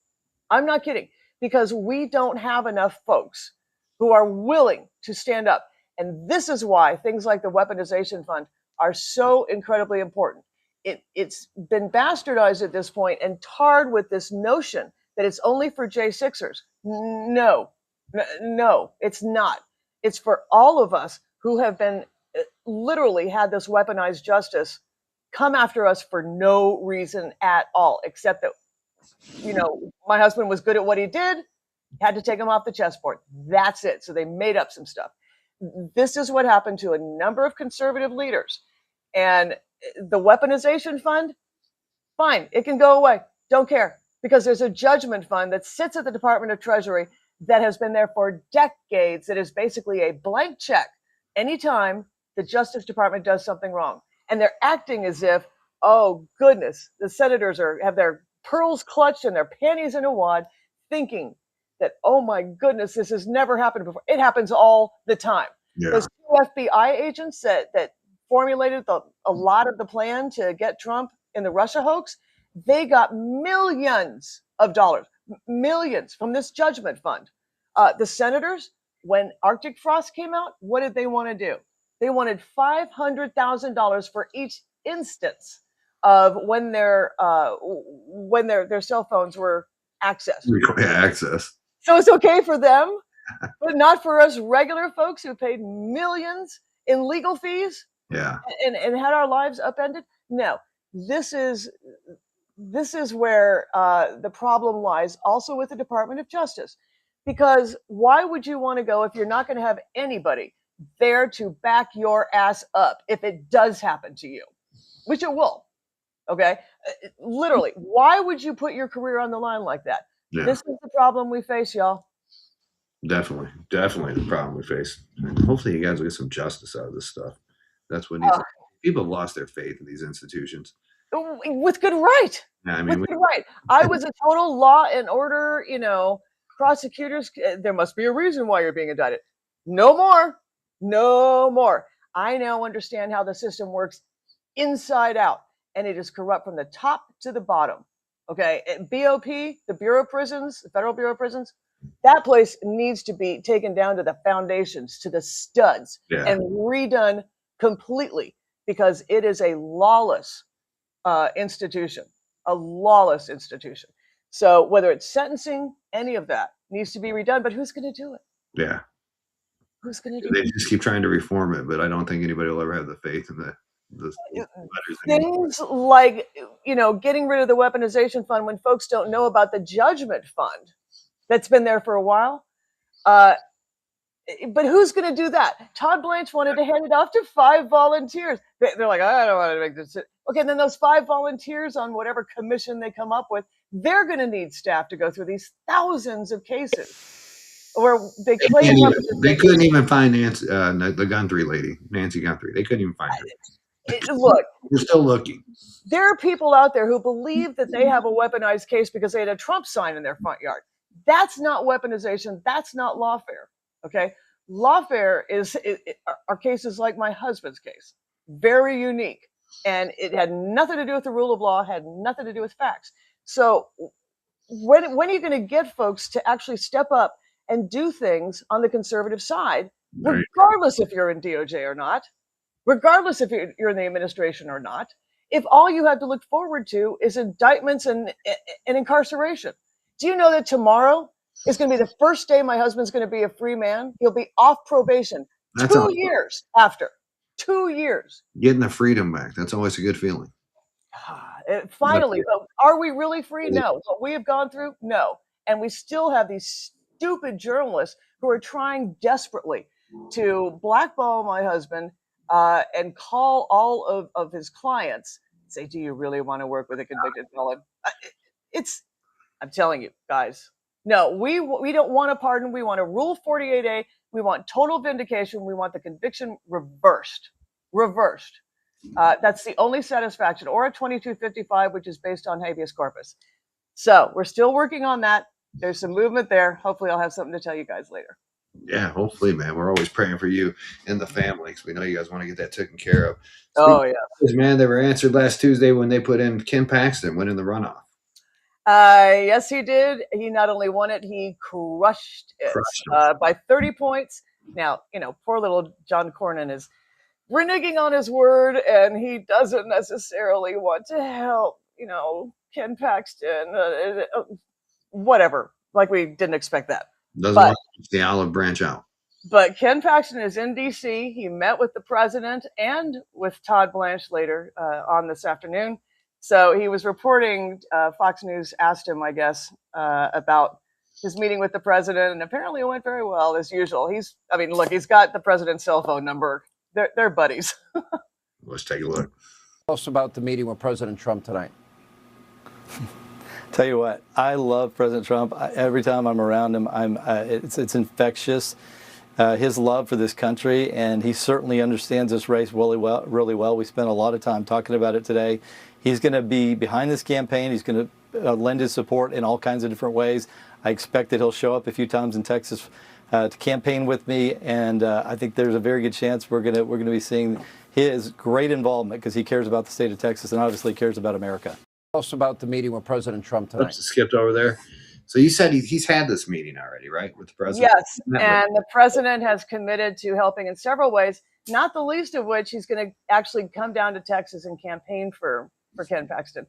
I'm not kidding, because we don't have enough folks who are willing to stand up. And this is why things like the weaponization fund are so incredibly important. It's been bastardized at this point and tarred with this notion that it's only for J6ers. No, it's not. It's for all of us who have been literally had this weaponized justice come after us for no reason at all, except that, my husband was good at what he did, had to take him off the chessboard. That's it. So they made up some stuff. This is what happened to a number of conservative leaders. And the weaponization fund, fine, it can go away. Don't care, because there's a judgment fund that sits at the Department of Treasury that has been there for decades, that is basically a blank check anytime the Justice Department does something wrong. And they're acting as if, oh goodness, the senators have their pearls clutched and their panties in a wad, thinking that, oh my goodness, this has never happened before. It happens all the time. Yeah. Those two FBI agents that formulated a lot of the plan to get Trump in the Russia hoax, they got millions of dollars, millions from this judgment fund. The senators, when Arctic frost came out, what did they want to do? They wanted $500,000 for each instance of when their cell phones were accessed. Access. So it's okay for them, but not for us regular folks who paid millions in legal fees. Yeah. And had our lives upended. No, this is where the problem lies, also with the Department of Justice. Because why would you want to go if you're not going to have anybody there to back your ass up if it does happen to you, which it will? Okay, literally, why would you put your career on the line like that? Yeah. This is the problem we face, y'all. Definitely the problem we face. And hopefully you guys will get some justice out of this stuff. That's what needs. People have lost their faith in these institutions. With good right. Yeah, with good right. I was a total law and order, prosecutors. There must be a reason why you're being indicted. No more. I now understand how the system works inside out, and it is corrupt from the top to the bottom. Okay, BOP, the Bureau of Prisons, the Federal Bureau of Prisons, that place needs to be taken down to the foundations, to the studs, and redone completely, because it is a lawless institution, a lawless institution. So whether it's sentencing, any of that needs to be redone. But who's going to do it? Yeah. Who's going to do it? They just keep trying to reform it, but I don't think anybody will ever have the faith in the things like, getting rid of the weaponization fund when folks don't know about the judgment fund that's been there for a while. But who's going to do that? Todd Blanche wanted to hand it off to 5 volunteers. They're like, I don't want to make this. Okay, then those 5 volunteers on whatever commission they come up with, they're going to need staff to go through these thousands of cases where they couldn't even find Nancy, the Guthrie lady, Nancy Guthrie. They couldn't even find her. Look, we're still looking. There are people out there who believe that they have a weaponized case because they had a Trump sign in their front yard. That's not weaponization. That's not lawfare. Okay, lawfare are cases like my husband's case, very unique, and it had nothing to do with the rule of law, had nothing to do with facts. So when are you going to get folks to actually step up and do things on the conservative side, regardless if you're in DOJ or not, regardless if you're in the administration or not, if all you have to look forward to is indictments and incarceration? Do you know that tomorrow is going to be the first day my husband's going to be a free man? He'll be off probation 2 years after. 2 years. Getting the freedom back. That's always a good feeling. Finally, but are we really free? No. What we have gone through? No. And we still have these stupid journalists who are trying desperately to blackball my husband and call all of his clients, say, do you really want to work with a convicted felon? I'm telling you, guys, no, we don't want a pardon. We want a Rule 48A. We want total vindication. We want the conviction reversed. That's the only satisfaction, or a 2255, which is based on habeas corpus. So we're still working on that. There's some movement there. Hopefully I'll have something to tell you guys later. Yeah, hopefully, man. We're always praying for you and the family because we know you guys want to get that taken care of. Oh, yeah. Man, they were answered last Tuesday when they put in Ken Paxton, winning the runoff. Yes, he did. He not only won it, he crushed it by 30 points. Now, poor little John Cornyn is reneging on his word, and he doesn't necessarily want to help, Ken Paxton, whatever. Like we didn't expect that. Doesn't want to keep the olive branch out. But Ken Paxton is in D.C. He met with the president and with Todd Blanche later on this afternoon. So he was reporting, Fox News asked him, I guess, about his meeting with the president, and apparently it went very well, as usual. He's got the president's cell phone number. They're buddies. Let's take a look. Tell us about the meeting with President Trump tonight. Tell you what, I love President Trump. Every time I'm around him, it's infectious. His love for this country, and he certainly understands this race really well. We spent a lot of time talking about it today. He's going to be behind this campaign. He's going to lend his support in all kinds of different ways. I expect that he'll show up a few times in Texas to campaign with me, and I think there's a very good chance we're going to be seeing his great involvement because he cares about the state of Texas and obviously cares about America. Tell us about the meeting with President Trump tonight. Oops, skipped over there. So you said he's had this meeting already, right, with the president? Yes, and the president has committed to helping in several ways, not the least of which he's going to actually come down to Texas and campaign for Ken Paxton.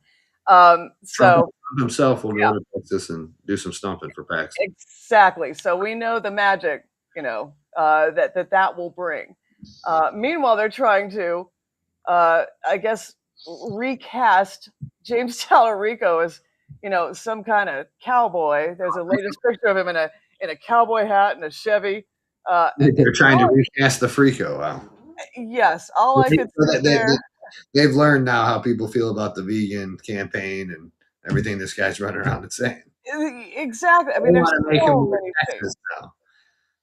Trump himself will go to Texas and do some stumping for Paxton. Exactly. So we know the magic, that will bring. Meanwhile, they're trying to, I guess, recast James Tallarico as, some kind of cowboy. There's a latest picture of him in a cowboy hat and a Chevy. They're trying to recast the Freako. Wow. Yes, all I could say there. They've learned now how people feel about the vegan campaign and everything this guy's running around and saying. Exactly. I mean, there's so many things.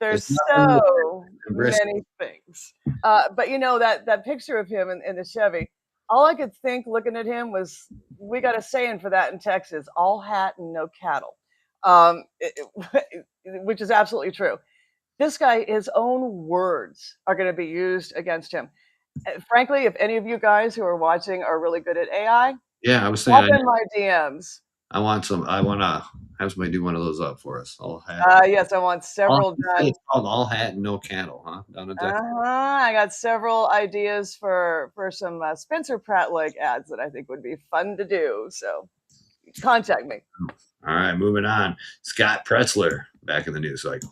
There's so many things. But that picture of him in the Chevy, all I could think looking at him was, we got a saying for that in Texas: all hat and no cattle, which is absolutely true. This guy, his own words are going to be used against him. Frankly, if any of you guys who are watching are really good at AI, yeah, I was saying, in my DMs. I want to have somebody do one of those up for us. All hat. Yes, I want several done. It's called all hat and no cattle, huh? Down in Texas. I got several ideas for some Spencer Pratt-like ads that I think would be fun to do. So contact me. All right, moving on. Scott Pretzler back in the news cycle.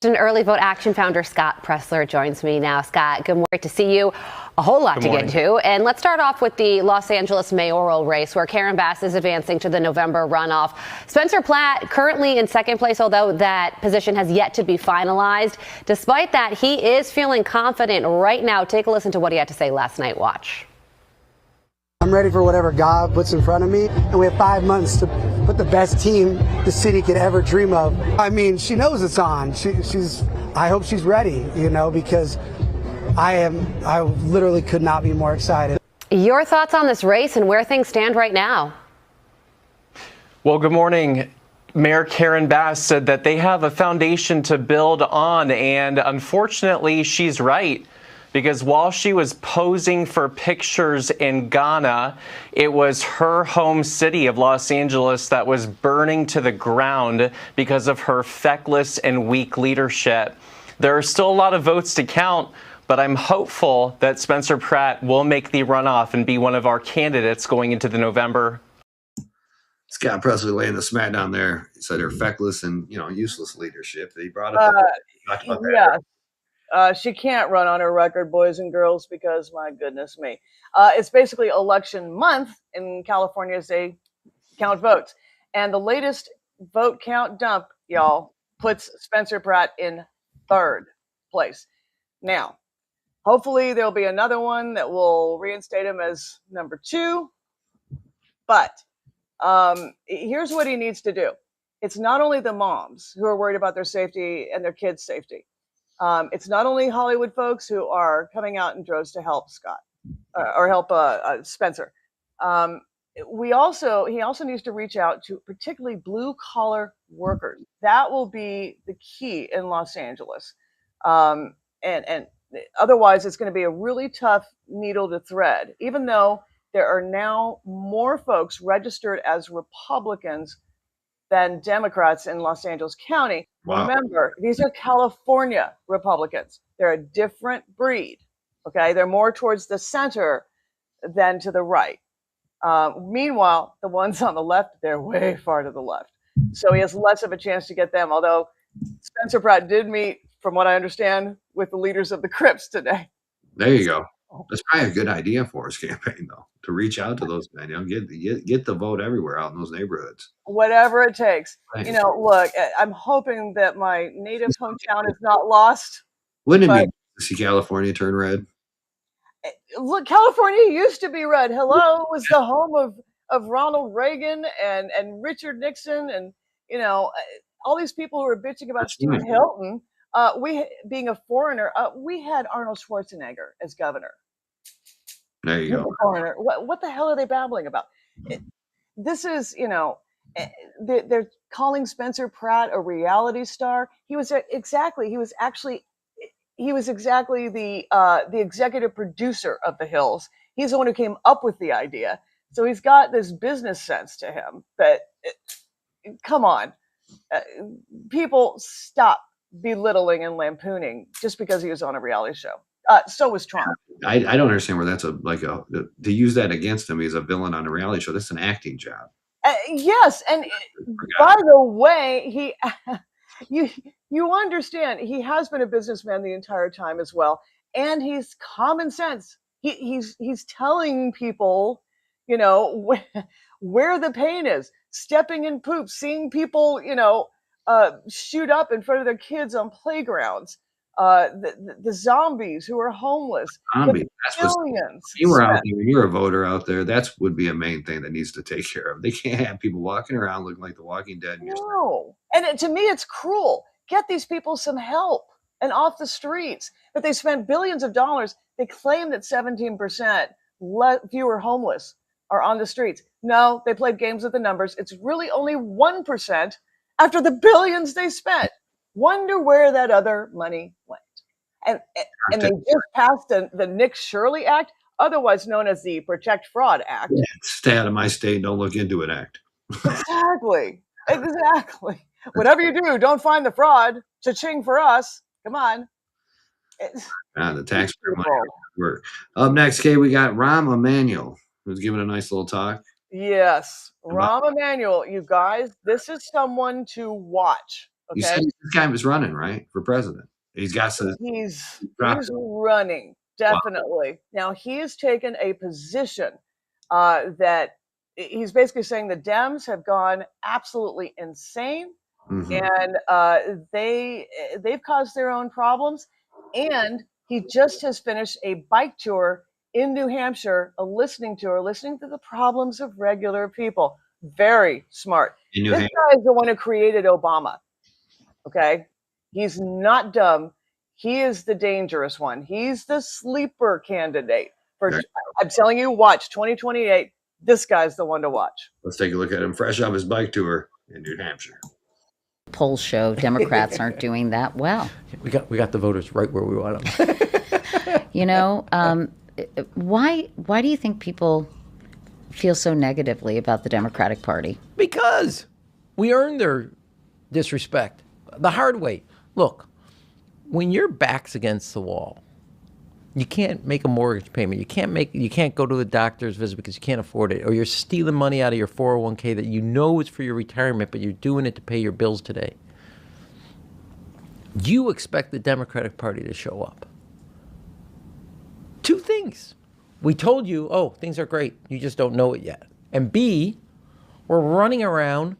An Early Vote Action founder Scott Pretzler joins me now. Scott, good morning. To see you. A whole lot to get to. And let's start off with the Los Angeles mayoral race, where Karen Bass is advancing to the November runoff. Spencer Pratt currently in second place, although that position has yet to be finalized. Despite that, he is feeling confident right now. Take a listen to what he had to say last night. Watch. I'm ready for whatever God puts in front of me, and we have 5 months to put the best team the city could ever dream of. I mean, she knows it's on. I hope she's ready, because I literally could not be more excited. Your thoughts on this race and where things stand right now? Well, good morning. Mayor Karen Bass said that they have a foundation to build on, and unfortunately, she's right. Because while she was posing for pictures in Ghana, it was her home city of Los Angeles that was burning to the ground because of her feckless and weak leadership. There are still a lot of votes to count, but I'm hopeful that Spencer Pratt will make the runoff and be one of our candidates going into the November. Scott Pretzler laying the smack down there. He said her feckless and useless leadership. He brought up. Talked about that. Yeah. She can't run on her record, boys and girls, because my goodness me. It's basically election month in California as they count votes. And the latest vote count dump, y'all, puts Spencer Pratt in 3rd place. Now, hopefully there'll be another one that will reinstate him as number 2. But here's what he needs to do. It's not only the moms who are worried about their safety and their kids' safety. It's not only Hollywood folks who are coming out in droves to help Scott or help Spencer. He also needs to reach out to particularly blue collar workers. That will be the key in Los Angeles. And otherwise, it's going to be a really tough needle to thread, even though there are now more folks registered as Republicans than Democrats in Los Angeles County. Wow. Remember, these are California Republicans. They're a different breed. Okay, they're more towards the center than to the right. Meanwhile, the ones on the left, they're way far to the left. So he has less of a chance to get them, although Spencer Pratt did meet, from what I understand, with the leaders of the Crips today. There you go. That's probably a good idea for his campaign, though, to reach out to those guys. Get the vote everywhere out in those neighborhoods. Whatever it takes. Right. Look, I'm hoping that my native hometown is not lost. Wouldn't it be nice to see California turn red? Look, California used to be red. Hello, it was the home of Ronald Reagan and Richard Nixon and all these people who were bitching about Steve Hilton. We, being a foreigner, we had Arnold Schwarzenegger as governor. There you go. Foreigner. What the hell are they babbling about? This is, they're calling Spencer Pratt a reality star. He was exactly the executive producer of The Hills. He's the one who came up with the idea. So he's got this business sense to him. But come on, people stop belittling and lampooning just because he was on a reality show. So was Trump. I don't understand where that's to use that against him. He's a villain on a reality show. That's an acting job. Yes, and by the way, you understand he has been a businessman the entire time as well, and he's common sense. He's telling people, where the pain is, stepping in poop, seeing people, shoot up in front of their kids on playgrounds. The zombies who are homeless. Zombies. You're a voter out there. That would be a main thing that needs to take care of. They can't have people walking around looking like The Walking Dead. No, and to me, it's cruel. Get these people some help and off the streets. But they spent billions of dollars. They claim that 17% fewer homeless are on the streets. No, they played games with the numbers. It's really only 1% after the billions they spent. Wonder where that other money went. And they just passed the Nick Shirley Act, otherwise known as the Protect Fraud Act. Yeah, stay out of my state, don't look into it act. Exactly. Whatever you do, don't find the fraud. Cha-ching for us. Come on. The taxpayer money work. Up next, Kay, we got Rahm Emanuel, who's giving a nice little talk. Yes, Rahm Emanuel. You guys, this is someone to watch. Okay? You said this guy was running, right, for president. He's got some. He's running, definitely. Wow. Now, he has taken a position that he's basically saying the Dems have gone absolutely insane, and they've caused their own problems. And he just has finished a bike tour in New Hampshire, a listening tour, listening to the problems of regular people. Very smart. This guy is the one who created Obama. Okay? He's not dumb. He is the dangerous one. He's the sleeper candidate. I'm telling you, watch 2028. This guy's the one to watch. Let's take a look at him fresh off his bike tour in New Hampshire. Polls show Democrats aren't doing that well. We got the voters right where we want them. Why do you think people feel so negatively about the Democratic Party? Because we earned their disrespect the hard way. Look, when your back's against the wall, you can't make a mortgage payment. You can't go to a doctor's visit because you can't afford it, or you're stealing money out of your 401k that you know is for your retirement, but you're doing it to pay your bills today. You expect the Democratic Party to show up. Two things. We told you, oh, things are great. You just don't know it yet. And B, we're running around,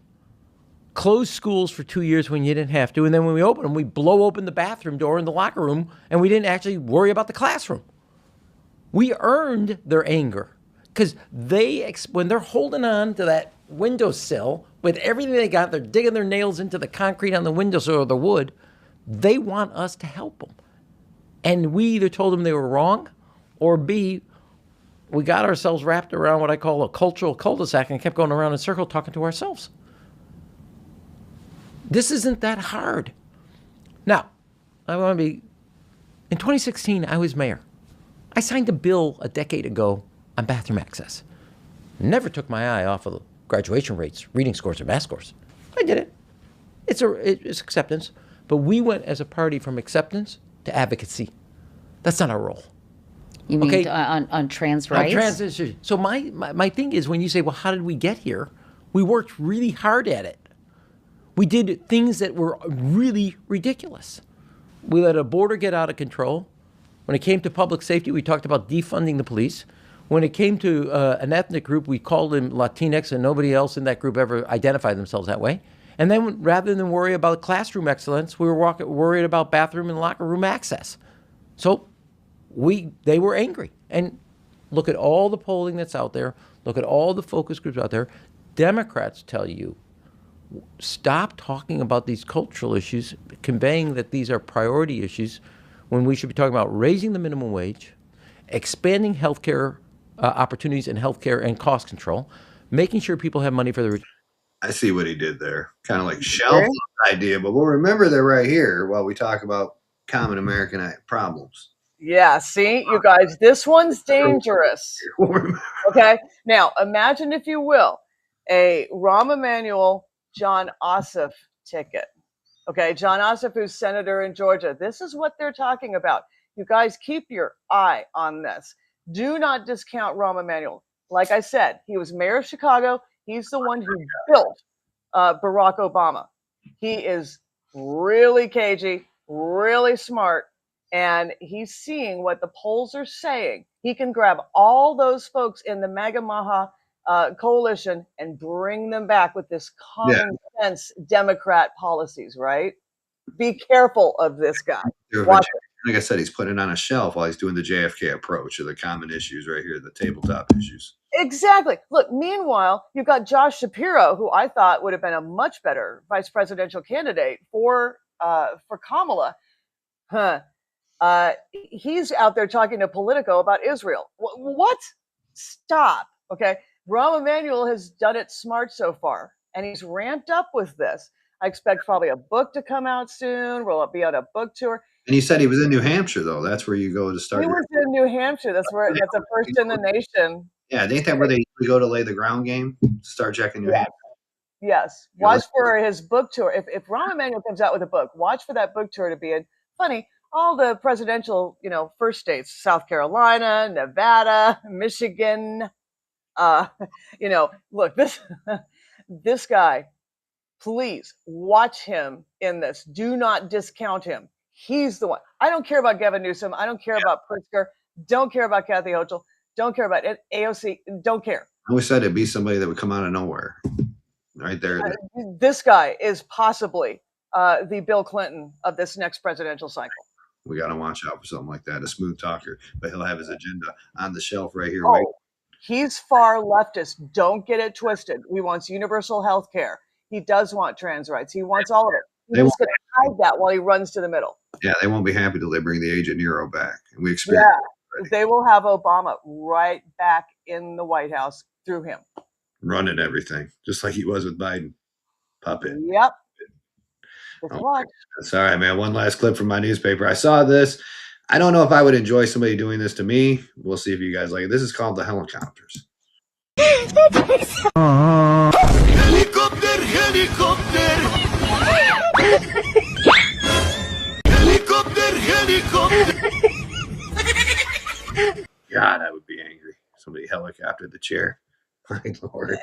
close schools for 2 years when you didn't have to. And then when we open them, we blow open the bathroom door in the locker room and we didn't actually worry about the classroom. We earned their anger because when they're holding on to that windowsill with everything they got, they're digging their nails into the concrete on the windowsill or the wood. They want us to help them. And we either told them they were wrong or B, we got ourselves wrapped around what I call a cultural cul-de-sac and kept going around in a circle talking to ourselves. This isn't that hard. Now, I want to be, in 2016, I was mayor. I signed a bill a decade ago on bathroom access. Never took my eye off of graduation rates, reading scores, or math scores. I did it. It's acceptance. But we went as a party from acceptance to advocacy. That's not our role. You mean on trans rights? On trans issues. So my thing is when you say, well, how did we get here? We worked really hard at it. We did things that were really ridiculous. We let a border get out of control. When it came to public safety, we talked about defunding the police. When it came to an ethnic group, we called them Latinx, and nobody else in that group ever identified themselves that way. And then rather than worry about classroom excellence, we were worried about bathroom and locker room access. So they were angry. And look at all the polling that's out there. Look at all the focus groups out there. Democrats tell you, stop talking about these cultural issues, conveying that these are priority issues when we should be talking about raising the minimum wage, expanding healthcare opportunities in healthcare and cost control, making sure people have money for their. I see what he did there. Kind of like shelf idea, but we'll remember that right here while we talk about common American problems. Yeah, see, you guys, this one's dangerous. Okay, now imagine, if you will, a Rahm Emanuel, John Ossoff ticket. Okay, John Ossoff, who's senator in Georgia. This is what they're talking about. You guys keep your eye on this. Do not discount Rahm Emanuel. Like I said, he was mayor of Chicago. He's the one who built Barack Obama. He is really cagey, really smart, and he's seeing what the polls are saying. He can grab all those folks in the MAGA Maha coalition and bring them back with this common sense Democrat policies, right? Be careful of this guy. Watch it. Like I said, he's putting it on a shelf while he's doing the JFK approach of the common issues right here, the tabletop issues. Exactly. Look, meanwhile, you've got Josh Shapiro, who I thought would have been a much better vice presidential candidate for Kamala. He's out there talking to Politico about Israel. What? Stop. Okay. Rahm Emanuel has done it smart so far, and he's ramped up with this. I expect probably a book to come out soon. We'll be on a book tour. And he said he was in New Hampshire, though. That's where you go to start. He was in New Hampshire. That's a first in the nation. Yeah, ain't that where they go to lay the ground game? Start checking New Hampshire. Yes. Watch for his book tour. If Rahm Emanuel comes out with a book, watch for that book tour to be in. Funny, all the presidential, first states, South Carolina, Nevada, Michigan. Look, this guy, please watch him in this. Do not discount him. He's the one. I don't care about Gavin Newsom. I don't care about Pritzker. Don't care about Kathy Hochul. Don't care about AOC. Don't care. I always said it'd be somebody that would come out of nowhere. Right there. This guy is possibly the Bill Clinton of this next presidential cycle. We got to watch out for something like that. A smooth talker, but he'll have his agenda on the shelf right here. He's far leftist. Don't get it twisted. He wants universal health care. He does want trans rights. He wants all of it. He's just going to hide that while he runs to the middle. Yeah, they won't be happy till they bring the age of Nero back. And we experience they will have Obama right back in the White House through him. Running everything, just like he was with Biden. Puppet. Yep. Watch. That's all right, man. One last clip from my newspaper. I saw this. I don't know if I would enjoy somebody doing this to me. We'll see if you guys like it. This is called the helicopters. Helicopter, helicopter. Helicopter, helicopter. God, I would be angry. Somebody helicoptered the chair. My Lord.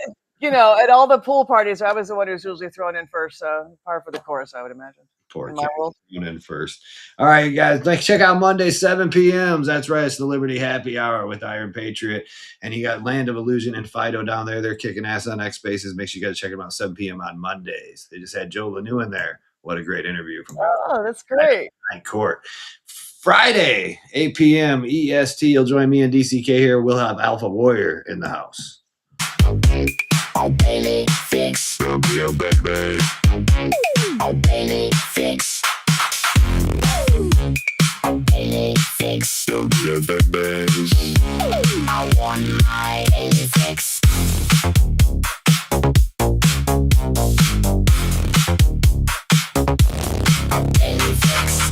At all the pool parties, I was the one who's usually thrown in first. So par for the course, I would imagine. Poor In kid. my world. Going in first. All right, you guys. Check out Monday, 7 p.m. That's right. It's the Liberty Happy Hour with Iron Patriot. And you got Land of Illusion and Fido down there. They're kicking ass on X Spaces. Make sure you guys check them out 7 p.m. on Mondays. They just had Joe Lanu in there. What a great interview from Oh, that's great. Night Court. Friday, 8 p.m. EST. You'll join me and DCK here. We'll have Alpha Warrior in the house. Daly Fix. Daly Fix. Daly Fix. I want my Daly Fix. Daly Fix.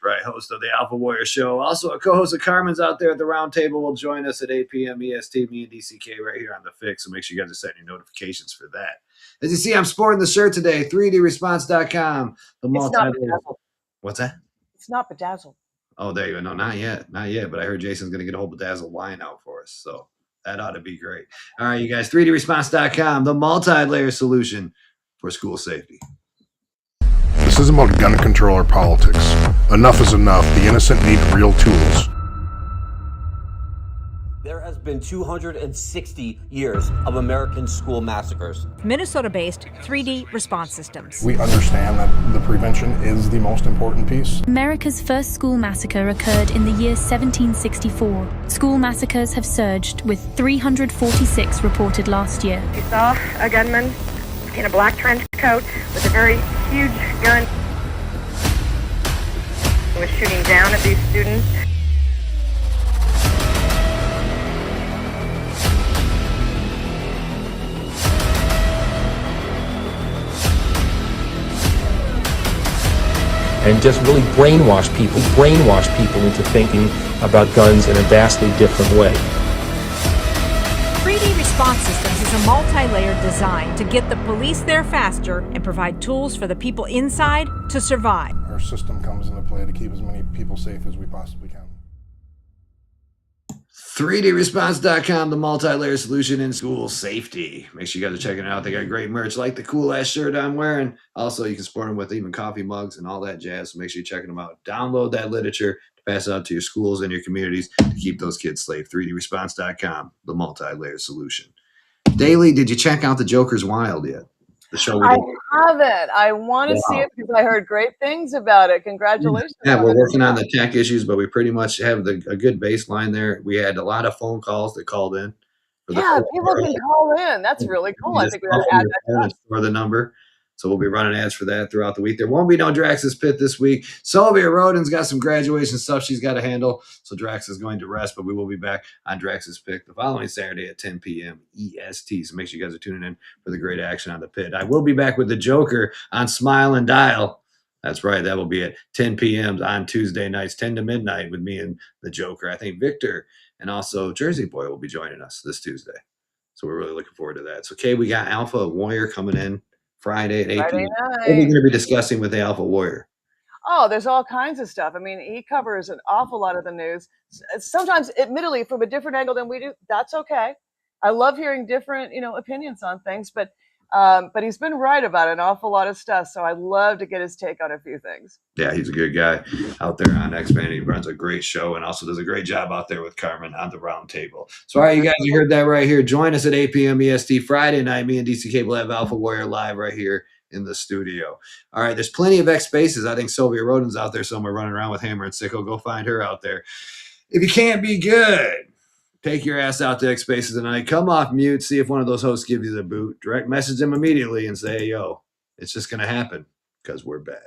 Right, host of the Alpha Warrior Show. Also, a co-host of Carmen's out there at the round table will join us at 8 p.m. EST, me and DCK right here on The Fix. So make sure you guys are setting your notifications for that. As you see, I'm sporting the shirt today, 3dresponse.com. The It's not bedazzled. What's that? It's not bedazzled. Oh, there you go. No, not yet. Not yet. But I heard Jason's going to get a whole bedazzled wine out for us. So that ought to be great. All right, you guys, 3dresponse.com, the multi-layer solution for school safety. This isn't about gun control or politics. Enough is enough. The innocent need real tools. There has been 260 years of American school massacres. Minnesota-based 3D Response Systems. We understand that the prevention is the most important piece. America's first school massacre occurred in the year 1764. School massacres have surged, with 346 reported last year. We saw a gunman in a black trench coat with a very huge gun. He was shooting down at these students. And just really brainwash people into thinking about guns in a vastly different way. 3D Response Systems is a multi-layered design to get the police there faster and provide tools for the people inside to survive. Our system comes into play to keep as many people safe as we possibly can. 3dresponse.com, the multi-layer solution in school safety. Make sure you guys are checking it out. They got great merch like the cool ass shirt I'm wearing. Also, you can support them with even coffee mugs and all that jazz. So make sure you're checking them out. Download that literature to pass out to your schools and your communities to keep those kids safe. 3dresponse.com, the multi-layer solution. Daly, did you check out The Joker's Wild yet? The show we did. I haven't. I want to see it because I heard great things about it. Congratulations. Yeah, we're working on the tech issues, but we pretty much have a good baseline there. We had a lot of phone calls that called in. Yeah, people can call in. That's really cool. I think we got to add that for the number. So we'll be running ads for that throughout the week. There won't be no Drax's Pit this week. Sylvia Roden's got some graduation stuff she's got to handle, so Drax is going to rest, but we will be back on Drax's Pick the following Saturday at 10 p.m. EST. So make sure you guys are tuning in for the great action on the pit. I will be back with the Joker on Smile and Dial. That's right. That will be at 10 p.m. on Tuesday nights, 10 to midnight with me and the Joker. I think Victor and also Jersey Boy will be joining us this Tuesday. So we're really looking forward to that. So, Kay, we got Alpha Warrior coming in Friday at 8 p.m. What are we going to be discussing with the Alpha Warrior? Oh, there's all kinds of stuff. I mean, he covers an awful lot of the news. Sometimes, admittedly, from a different angle than we do. That's okay. I love hearing different, opinions on things, but he's been right about an awful lot of stuff. So I'd love to get his take on a few things. Yeah, he's a good guy out there on X-Band. He runs a great show and also does a great job out there with Carmen on the round table. So, all right, you guys, you heard that right here. Join us at 8 p.m. EST Friday night. Me and DCK will have Alpha Warrior live right here in the studio. All right, there's plenty of X Spaces. I think Sylvia Roden's out there somewhere running around with Hammer and Sickle. Go find her out there. If you can't be good, take your ass out to X Spaces tonight. Come off mute. See if one of those hosts gives you the boot. Direct message them immediately and say, hey, yo, it's just going to happen because we're bad.